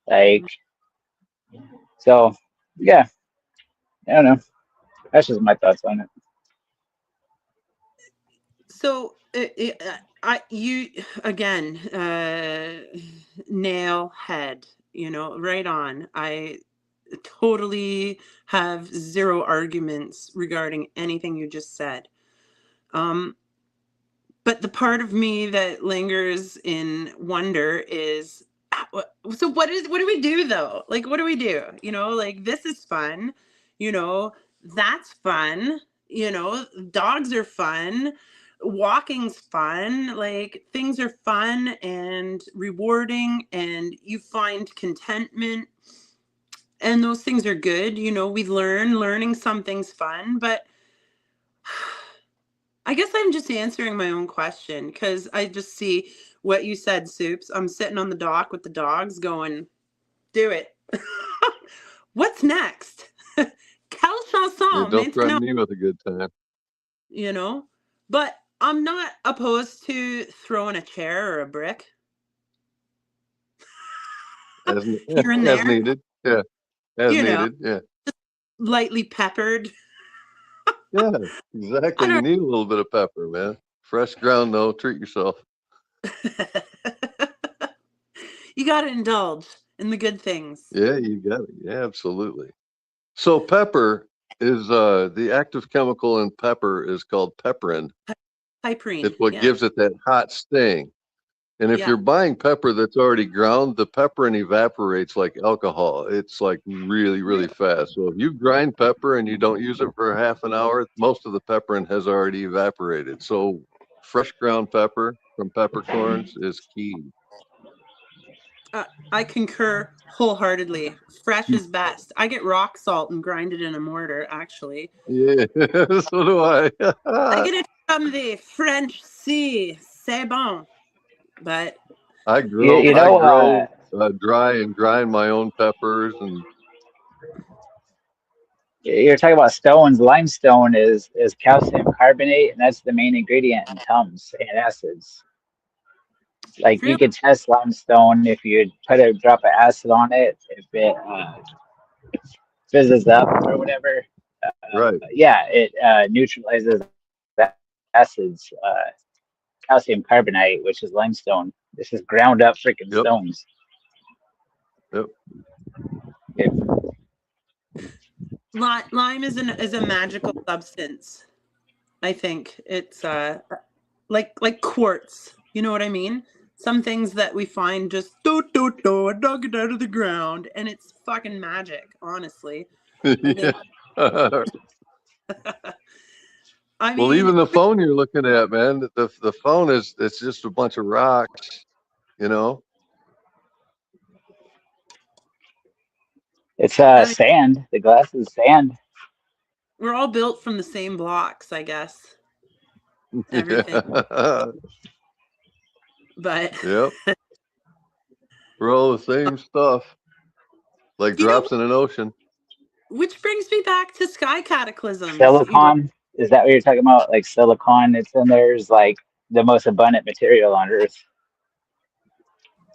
Like, so yeah, I don't know. That's just my thoughts on it. So I you again nail head, you know, right on. I totally have zero arguments regarding anything you just said. Um, but the part of me that lingers in wonder is so what do we do though? Like what do we do? You know, like this is fun, you know, that's fun, you know, dogs are fun, walking's fun, like things are fun and rewarding and you find contentment and those things are good, you know, we learning something's fun, but I guess I'm just answering my own question because I just see what you said, Soups. I'm sitting on the dock with the dogs going, do it. What's next? Quelle Yeah, chanson don't threaten maintenant? me with a good time. You know? But I'm not opposed to throwing a chair or a brick As, here and as there, needed. Yeah, as you know, needed. Yeah. lightly peppered. Yeah, I exactly. You don't need a little bit of pepper, man. Fresh ground, though. Treat yourself. You got to indulge in the good things. Yeah, you got it. Yeah, absolutely. So pepper is the active chemical in pepper is called pepperin. Piperine. It's what Yeah. gives it that hot sting. And if Yeah. you're buying pepper that's already ground, the pepperin evaporates like alcohol. It's like really, really Really? fast. So if you grind pepper and you don't use it for half an hour, most of the pepperin has already evaporated. So fresh ground pepper from peppercorns is key. I concur wholeheartedly. Fresh is best. I get rock salt and grind it in a mortar, actually. Yeah, so do I. I get it from the French Sea. C'est bon. But I You, grow, you I know, grow dry and grind my own peppers, and you're talking about stones. Limestone is calcium carbonate, and that's the main ingredient in Tums and acids. Like you really, could test limestone if you put a drop of acid on it, if it fizzes up or whatever. right. Yeah, it neutralizes the acids. Calcium carbonate, which is limestone. This is ground up freaking Yep, stones. yep. It, lime is a magical substance. I think it's like quartz. You know what I mean? Some things that we find just I dug it out of the ground, and it's fucking magic. Honestly, I Yeah. think. I Well, mean, even the phone you're looking at, man, the phone is it's just a bunch of rocks, you know. it's I mean, sand. The glass is sand. we're all built from the same blocks, I guess. Everything, Yeah. but Yep. We're all the same stuff, like you know, drops in an ocean. which brings me back to sky cataclysms. You know, Silicon, is that what you're talking about? Like silicon, it's in there is like the most abundant material on Earth,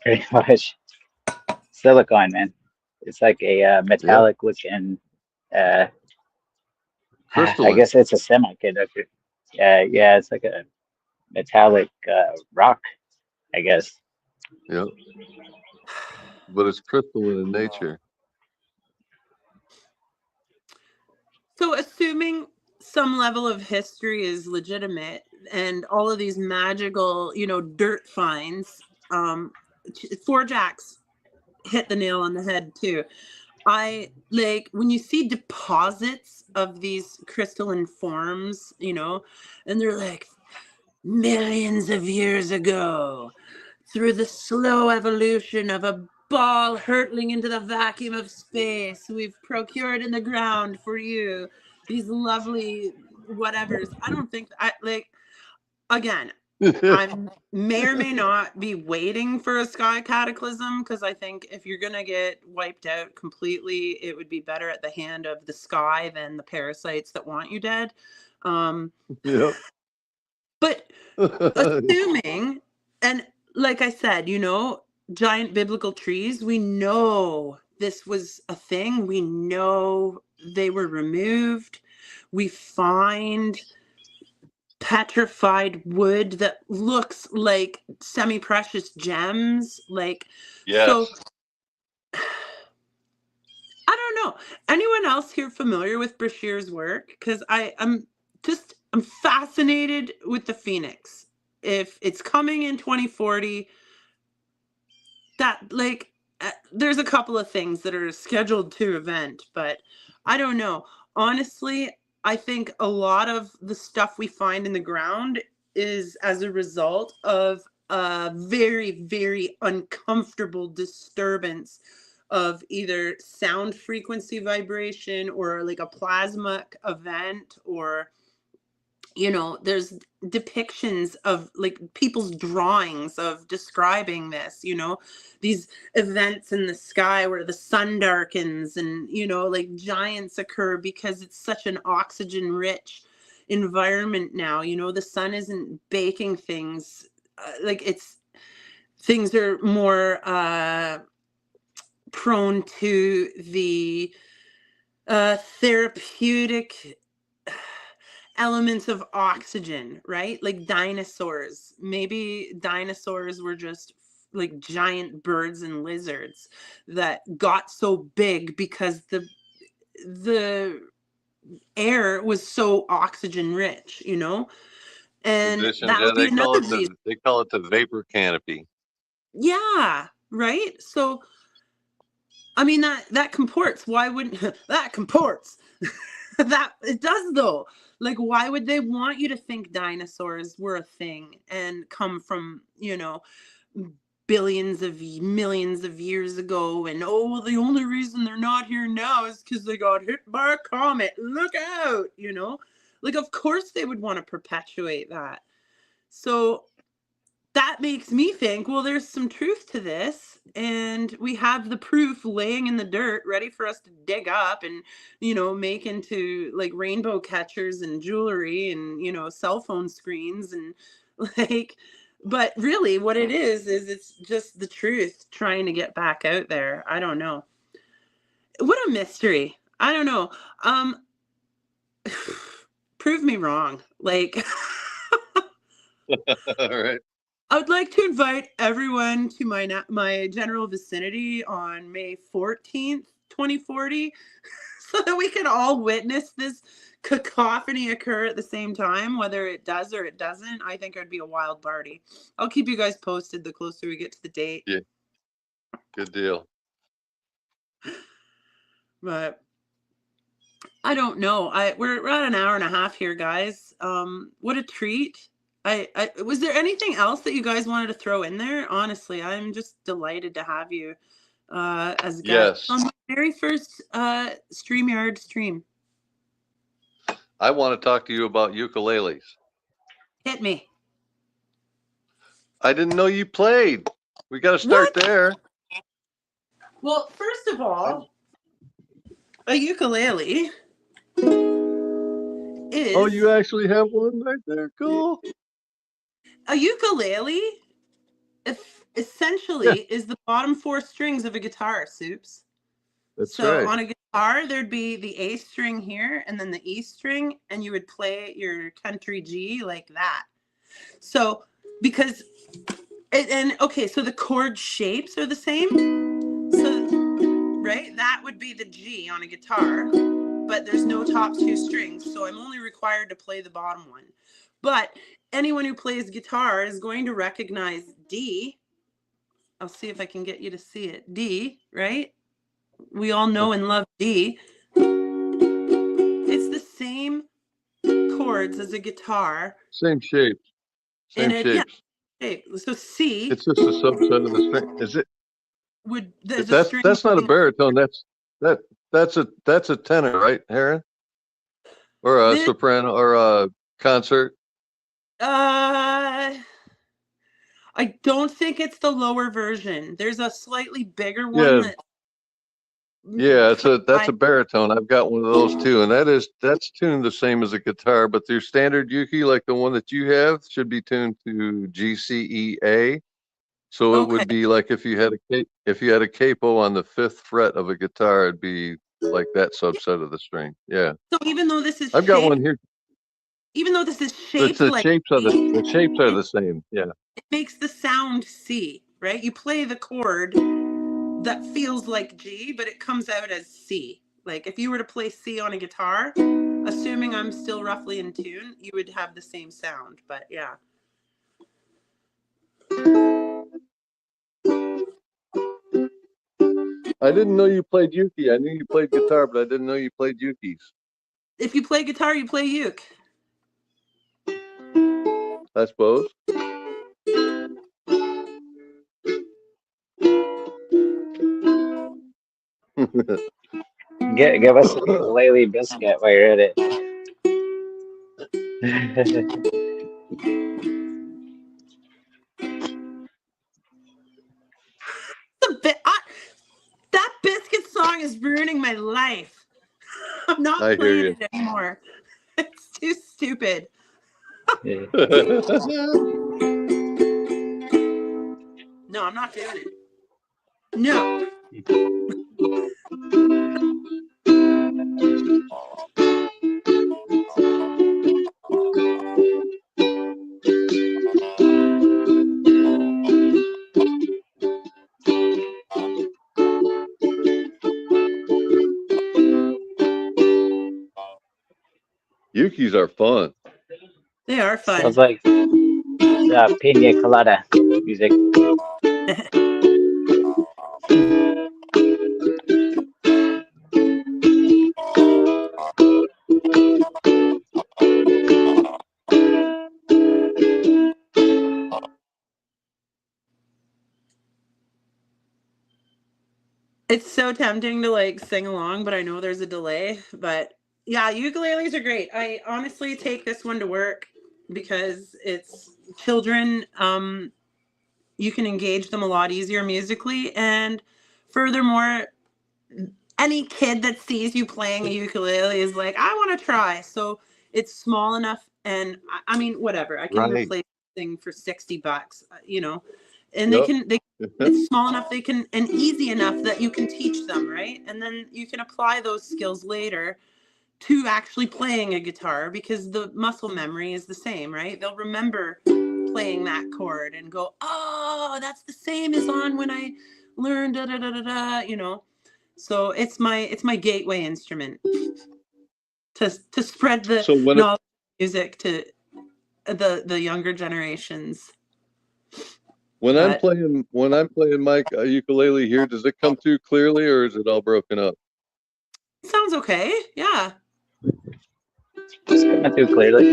pretty much. Silicon, man. It's like a Yeah. metallic looking, uh, I Crystalline. guess it's a semiconductor. Yeah, it's like a metallic rock, I guess. Yeah. But it's crystalline in nature. so assuming some level of history is legitimate and all of these magical, you know, dirt finds, Four Jacks hit the nail on the head too. I like when you see deposits of these crystalline forms, you know, and they're like millions of years ago, through the slow evolution of a ball hurtling into the vacuum of space, we've procured in the ground for you these lovely whatevers. I don't think I like again. I may or may not be waiting for a sky cataclysm because I think if you're gonna get wiped out completely, it would be better at the hand of the sky than the parasites that want you dead. Um, Yeah. but assuming, and like I said, you know, giant biblical trees, we know this was a thing. We know they were removed. We find petrified wood that looks like semi-precious gems. Like, so Yes. I don't know. Anyone else here familiar with Bashir's work? Because I'm fascinated with the Phoenix. If it's coming in 2040, that like there's a couple of things that are scheduled to event, but I don't know. Honestly, I think a lot of the stuff we find in the ground is as a result of a very, very uncomfortable disturbance of either sound frequency vibration or like a plasma event, or you know, there's depictions of like people's drawings of describing this, you know, these events in the sky where the sun darkens and, you know, like giants occur because it's such an oxygen rich environment now. You know, the sun isn't baking things, like it's things are more prone to the therapeutic elements of oxygen, right? Like dinosaurs. Maybe dinosaurs were just like giant birds and lizards that got so big because the air was so oxygen rich, you know? And Conditions. that Yeah, would be another reason. they call it the vapor canopy. Yeah, right? So I mean that comports. Why wouldn't that comports? That it does though. Like why would they want you to think dinosaurs were a thing and come from, you know, billions of millions of years ago, and oh, the only reason they're not here now is cuz they got hit by a comet. Look out, you know? Like of course they would want to perpetuate that. So that makes me think, well, there's some truth to this, and we have the proof laying in the dirt ready for us to dig up and, you know, make into like rainbow catchers and jewelry and, you know, cell phone screens and like, but really what it is it's just the truth trying to get back out there. I don't know. What a mystery. I don't know. um Prove me wrong. Like All right. I would like to invite everyone to my general vicinity on May 14th, 2040, so that we can all witness this cacophony occur at the same time, whether it does or it doesn't. I think it would be a wild party. I'll keep you guys posted the closer we get to the date. Yeah. Good deal. But I don't know. We're at an hour and a half here, guys. What a treat. I was there anything else that you guys wanted to throw in there? Honestly, I'm just delighted to have you as a guest Yes. on my very first StreamYard stream. I want to talk to you about ukuleles. Hit me. I didn't know you played. We got to start What? there. Well, first of all, A ukulele is Oh, you actually have one right there. Cool. a ukulele. If Yeah, essentially is the bottom four strings of a guitar, Soups. that's So right. on a guitar, there'd be the A string here and then the E string, and you would play your country G like that. So because okay, so the chord shapes are the same. So right, that would be the G on a guitar, but there's no top two strings, so I'm only required to play the bottom one. But anyone who plays guitar is going to recognize D. I'll see if I can get you to see it. D, right? We all know and love D. It's the same chords as a guitar. Same shape. And Same yeah, shapes. so C It's just a subset of the string. Is it? there's a That's string. that's not a baritone. That's a tenor, right, Heron? Or a This, soprano or a concert. uh, I don't think it's the lower version. There's a slightly bigger one Yeah, that yeah, that's I a baritone. I've got one of those too, and that's tuned the same as a guitar, but your standard uke, like the one that you have, should be tuned to G C E A. So it okay. would be like if you had a capo on the fifth fret of a guitar, it'd be like that subset of the string. Yeah, So even though this is I've got one shaped, here. even though this is It's shaped the like shapes are the C, shapes are the same. Yeah, it makes the sound C, right? You play the chord that feels like G, but it comes out as C. Like if you were to play C on a guitar, assuming I'm still roughly in tune, you would have the same sound. But yeah. I didn't know you played uke. I knew you played guitar, but I didn't know you played ukes. If you play guitar, you play uke. I suppose. Give us a ukulele biscuit while you're at it. That biscuit song is ruining my life. I'm not I hear playing you. it anymore. It's too stupid. Yeah. No, I'm not doing it. No. Ukes are fun. They are fun. Sounds like pina colada music. It's so tempting to like sing along, but I know there's a delay. But yeah, ukuleles are great. I honestly take this one to work because it's children. You can engage them a lot easier musically. And furthermore, any kid that sees you playing a ukulele is like, I want to try. So it's small enough. And I mean, whatever, I can Right. replace the thing for $60, you know, and Yep. it's small enough they can, and easy enough that you can teach them, right? And then you can apply those skills later to actually playing a guitar because the muscle memory is the same, right? They'll remember playing that chord and go, oh, that's the same as on when I learned da da da da da, you know. So it's my gateway instrument to spread the So knowledge of music to the younger generations. when I'm But playing Mike ukulele here, does it come through clearly or is it all broken up? sounds okay. Yeah. It's coming through clearly.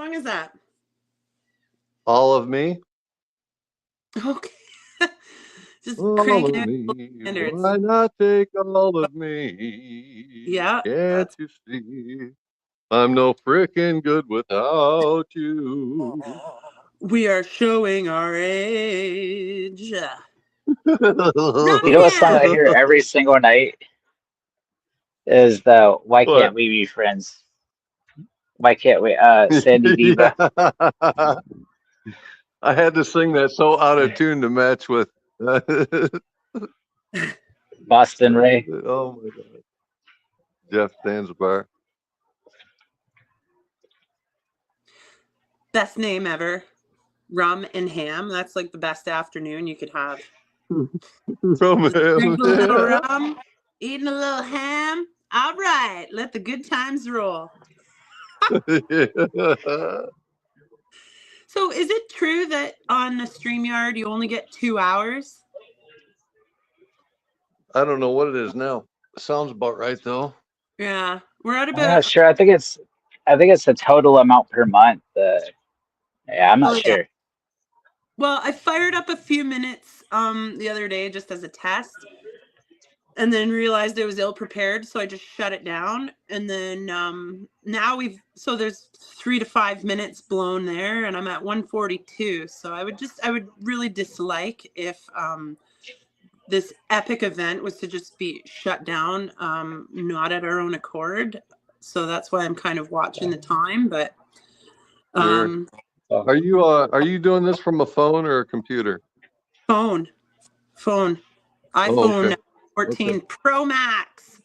song is that? All of Me. Okay. Just All cranking of out me. standards. Why not take all of me? Yeah, Can't that's you see? I'm no frickin' good without you. we are showing our age. You know what song I Romance. hear every single night is the "Why What? Can't We Be Friends?" Why can't we? Sandy Diva, Yeah. I had to sing that so out of tune to match with. Boston Ray. Oh my God. Jeff Danzbar. Best name ever. Rum and ham. That's like the best afternoon you could have. From Just drink him. a little rum, eating a little ham. All right, let the good times roll. Yeah. So, is it true that on the StreamYard you only get 2 hours? I don't know what it is now. Sounds about right though. Yeah, we're at I'm not about. sure. I think it's the total amount per month. Yeah, I'm not Oh yeah. sure. Well, I fired up a few minutes the other day just as a test, and then realized it was ill prepared, so I just shut it down. And then now so there's 3 to 5 minutes blown there, and I'm at 142. So I would really dislike if this epic event was to just be shut down, not at our own accord. So that's why I'm kind of watching the time. But Sure. So, Are you doing this from a phone or a computer? phone, Oh, iPhone okay. Okay. 14 Pro Max.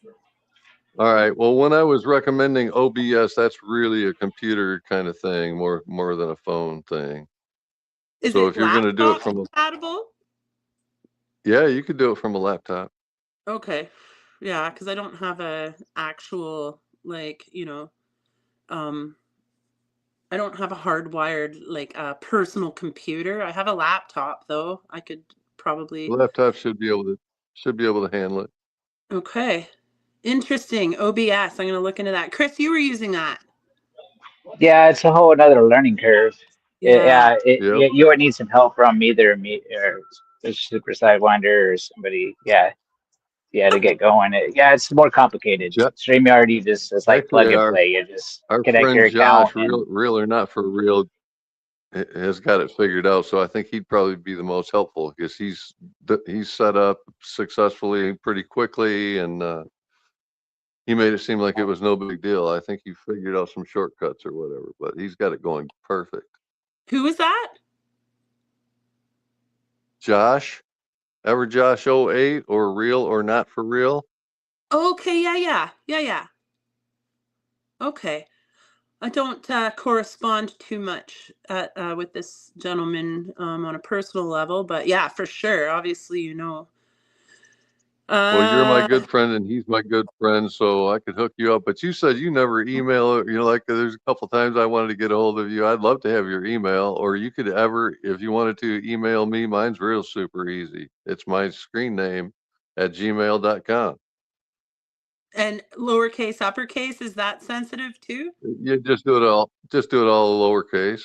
All right. Well, when I was recommending OBS, that's really a computer kind of thing, more than a phone thing. Is So it if you're going to do it laptop from compatible? yeah, you could do it from a laptop. Okay. Yeah, because I don't have a actual um I don't have a hardwired personal computer. I have a laptop though. I could The probably. laptop should be able to handle it. Okay. Interesting. OBS. I'm gonna look into that. Chris, you were using that. yeah, it's a whole another learning curve. Yeah. Yep. You would need some help from either me or the Super Sidewinder or somebody. Yeah, to get going. It's more complicated. Jo- StreamYard, it's like Actually, plug and play. You just our connect friend your account Josh, and real or not for real, has got it figured out. So I think he'd probably be the most helpful because he's set up successfully pretty quickly, and he made it seem like it was no big deal. I think he figured out some shortcuts or whatever, but he's got it going perfect. Who was that? Josh, ever Josh '08 or real or not for real? Okay, yeah. Okay. I don't correspond too much with this gentleman on a personal level, but yeah, for sure. Obviously, Well, you're my Uh, good friend and he's my good friend, so I could hook you up. But you said you never email, like there's a couple times I wanted to get a hold of you. I'd love to have your email, or you could if you wanted to email me, mine's real super easy. It's my screen name at gmail.com. and lowercase, uppercase, is that sensitive too? You just do it all lowercase.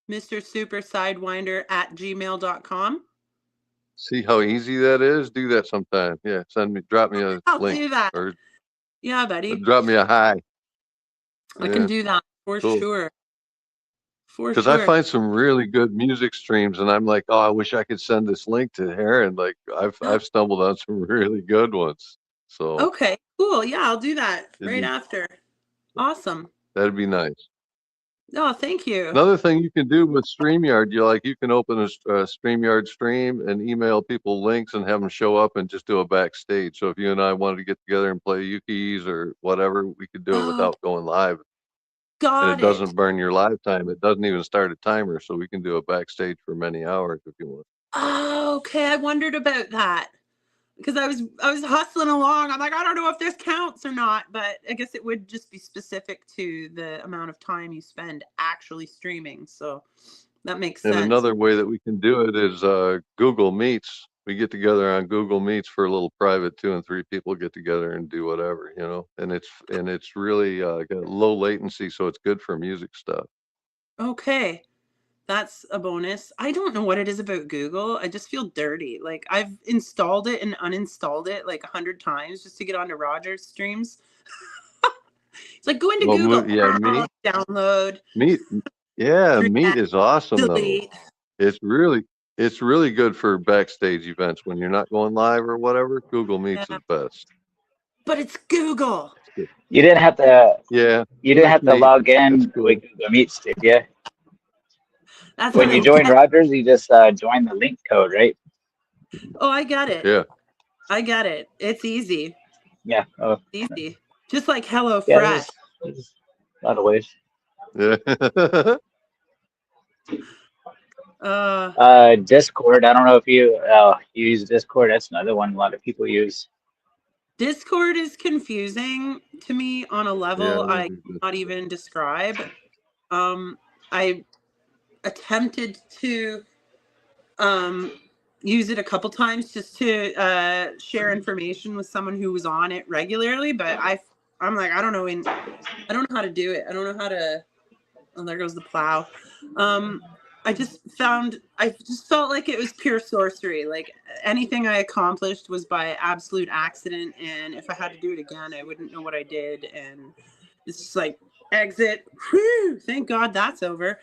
Mr. Super Sidewinder at gmail.com. See how easy that is? Do that sometime. Yeah, drop me a I'll link do that. or Yeah, buddy. drop me a hi. I can Yeah, do that for cool. sure. For Because I sure. find some really good music streams, and I'm like, oh, I wish I could send this link to Aaron. Like, I've stumbled on some really good ones, so Okay, cool. Yeah, I'll do that it'd right be after. Awesome. that'd be nice. Oh, thank you. Another thing you can do with StreamYard, you can open a StreamYard stream and email people links and have them show up and just do a backstage. So if you and I wanted to get together and play Yuki's or whatever, we could do it Oh, without going live, and it got it. doesn't burn your live time. It doesn't even start a timer, so we can do a backstage for many hours if you want. Oh, okay. I wondered about that because I was hustling along. I'm like, I don't know if this counts or not, but I guess it would just be specific to the amount of time you spend actually streaming. So that makes And sense. another way that we can do it is Google Meets. We get together on Google Meets for a little private 2 and 3 people get together and do whatever, and it's really got low latency, so it's good for music stuff. Okay. That's a bonus. I don't know what it is about Google. I just feel dirty. Like I've installed it and uninstalled it like 100 times just to get onto Roger's streams. It's like go into Well, Google, yeah, meat, download, meat, yeah, meat forget, is awesome though. delete. It's really, it's really good for backstage events when you're not going live or whatever. Google Meets Yeah. is best. But it's Google. It's good. You didn't have to. Yeah, You but didn't it's have to neat. log It's in cool. with Google Meets, did you? That's When what I you join get. Rogers, you just join the link code, right? Oh, I got it. Yeah, I got it. It's easy. Yeah. Oh, Easy. Just like Hello yeah. Fresh. There's a lot of ways. yeah. Discord. I don't know if you use Discord. That's another one a lot of people use. Discord is confusing to me on a Yeah, level I cannot even describe. I attempted to use it a couple times just to share information with someone who was on it regularly, but I'm like, I don't know how to do it. I don't know how to. Oh, there goes the plow. I just felt like it was pure sorcery. Like anything I accomplished was by absolute accident, and if I had to do it again, I wouldn't know what I did. And it's just like exit. Whew, thank God that's over.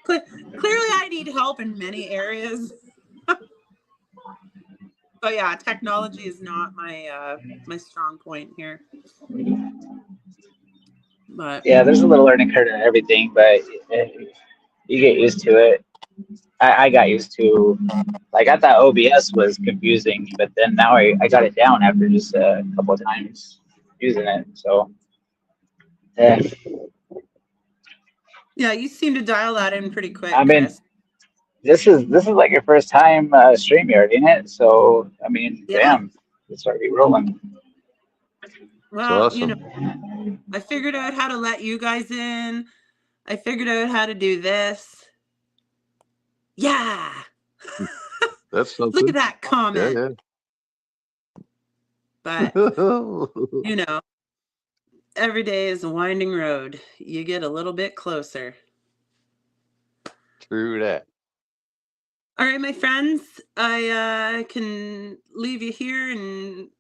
Clearly, I need help in many areas. But yeah, technology is not my my strong point here. But Yeah, there's a little learning curve in everything, but you get used to it. I got used to, like, I thought OBS was confusing, but then now I got it down after just a couple of times using it. So, yeah. yeah, you seem to dial that in pretty quick, I mean, Chris. this is like your first time StreamYard, ain't it? So, I mean, Yeah. damn, it's already rolling. Well, it's awesome. I figured out how to let you guys in. I figured out how to do this. Yeah. That's something. Look at that comment. Yeah, But, yeah. every day is a winding road. You get a little bit closer. True that. All right, my friends, I can leave you here in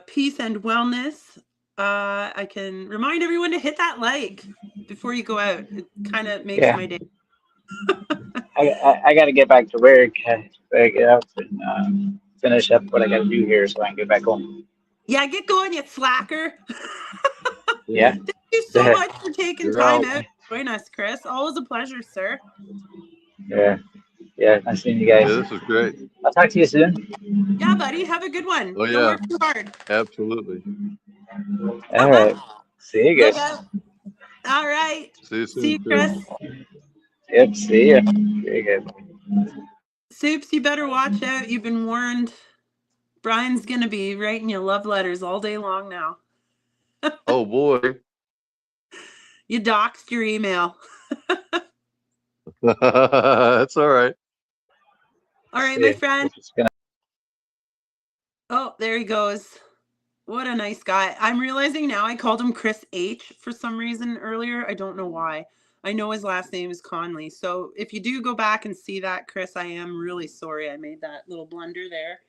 peace and wellness. I can remind everyone to hit that like before you go out. It kind of makes Yeah. my day. I got to get back to work. I gotta get up and finish up what I got to do here so I can get back home. Yeah, get going, you slacker. Yeah. Thank you so much for taking You're time out. out to join us, Chris. Always a pleasure, sir. Yeah. Yeah. Nice seeing you Yeah, guys. this is great. I'll talk to you soon. Yeah, buddy. Have a good one. Oh, Don't yeah, work too hard. absolutely. All right. See you Look guys. out. All right. See you See soon, you, too. Chris. Yep. See you. Very good. Soups, you better watch out. You've been warned. Brian's going to be writing you love letters all day long now. Oh, boy. You doxed your email. That's all right. All right, See my ya. friend. It's gonna- Oh, there he goes. What a nice guy. I'm realizing now I called him Chris H for some reason earlier. I don't know why. I know his last name is Conley. So if you do go back and see that, Chris, I am really sorry I made that little blunder there.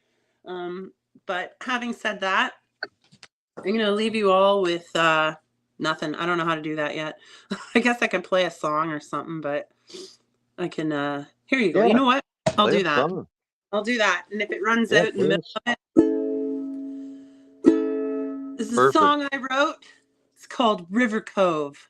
But having said that, I'm going to leave you all with nothing. I don't know how to do that yet. I guess I can play a song or something, but I can, here you go. Yeah. You know what? I'll Play do a that. song. I'll do that. And if it runs Yeah, out in the middle of it, this is a perfect. song I wrote. It's called River Cove.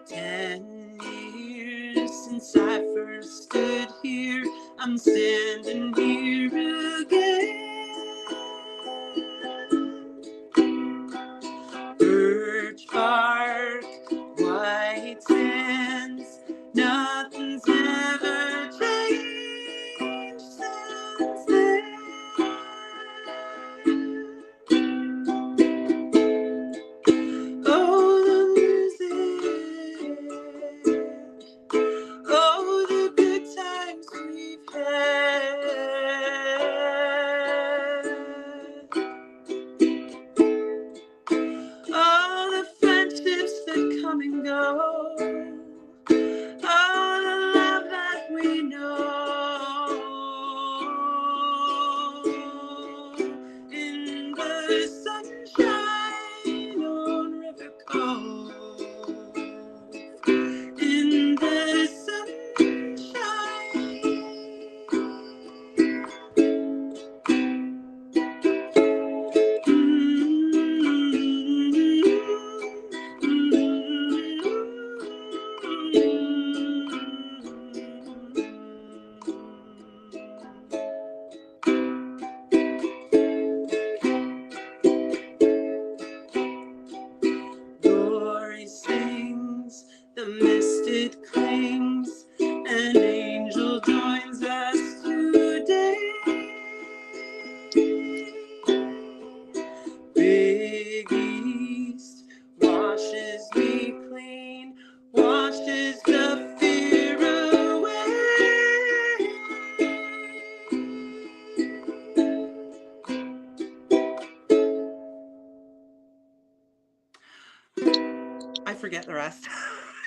10 years since I first stood here, I'm standing here again. Birch bark, white sands, nothing's ever changed since then. Oh, the music, oh, the good times we've had. forget the rest.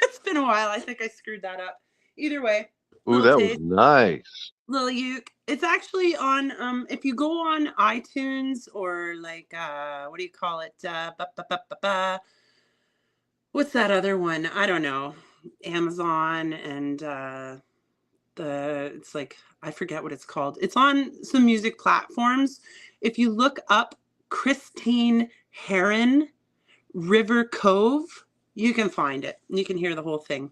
It's been a while. I think I screwed that up. Either way, Ooh, little that was taste, nice. little uke. It's actually on if you go on iTunes or like what do you call it? What's that other one? I don't know. Amazon and it's like I forget what it's called. It's on some music platforms. If you look up Christine Heron River Cove, you can find it. You can hear the whole thing.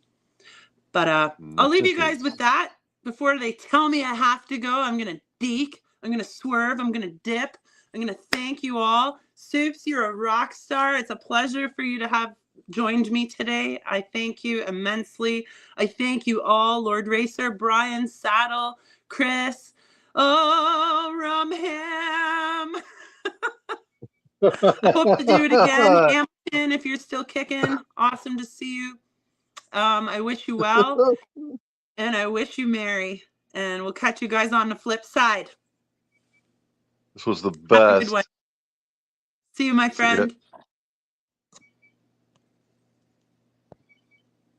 But I'll leave you guys with that. Before they tell me I have to go, I'm gonna deke, I'm gonna swerve, I'm gonna dip. I'm gonna thank you all. Soups, you're a rock star. It's a pleasure for you to have joined me today. I thank you immensely. I thank you all, Lord Racer, Brian, Saddle, Chris, oh, Rumham. I hope to do it again. Hamilton, if you're still kicking, awesome to see you. I wish you well, and I wish you merry. And we'll catch you guys on the flip side. This was the Have a good one. best. See you, my See ya. friend.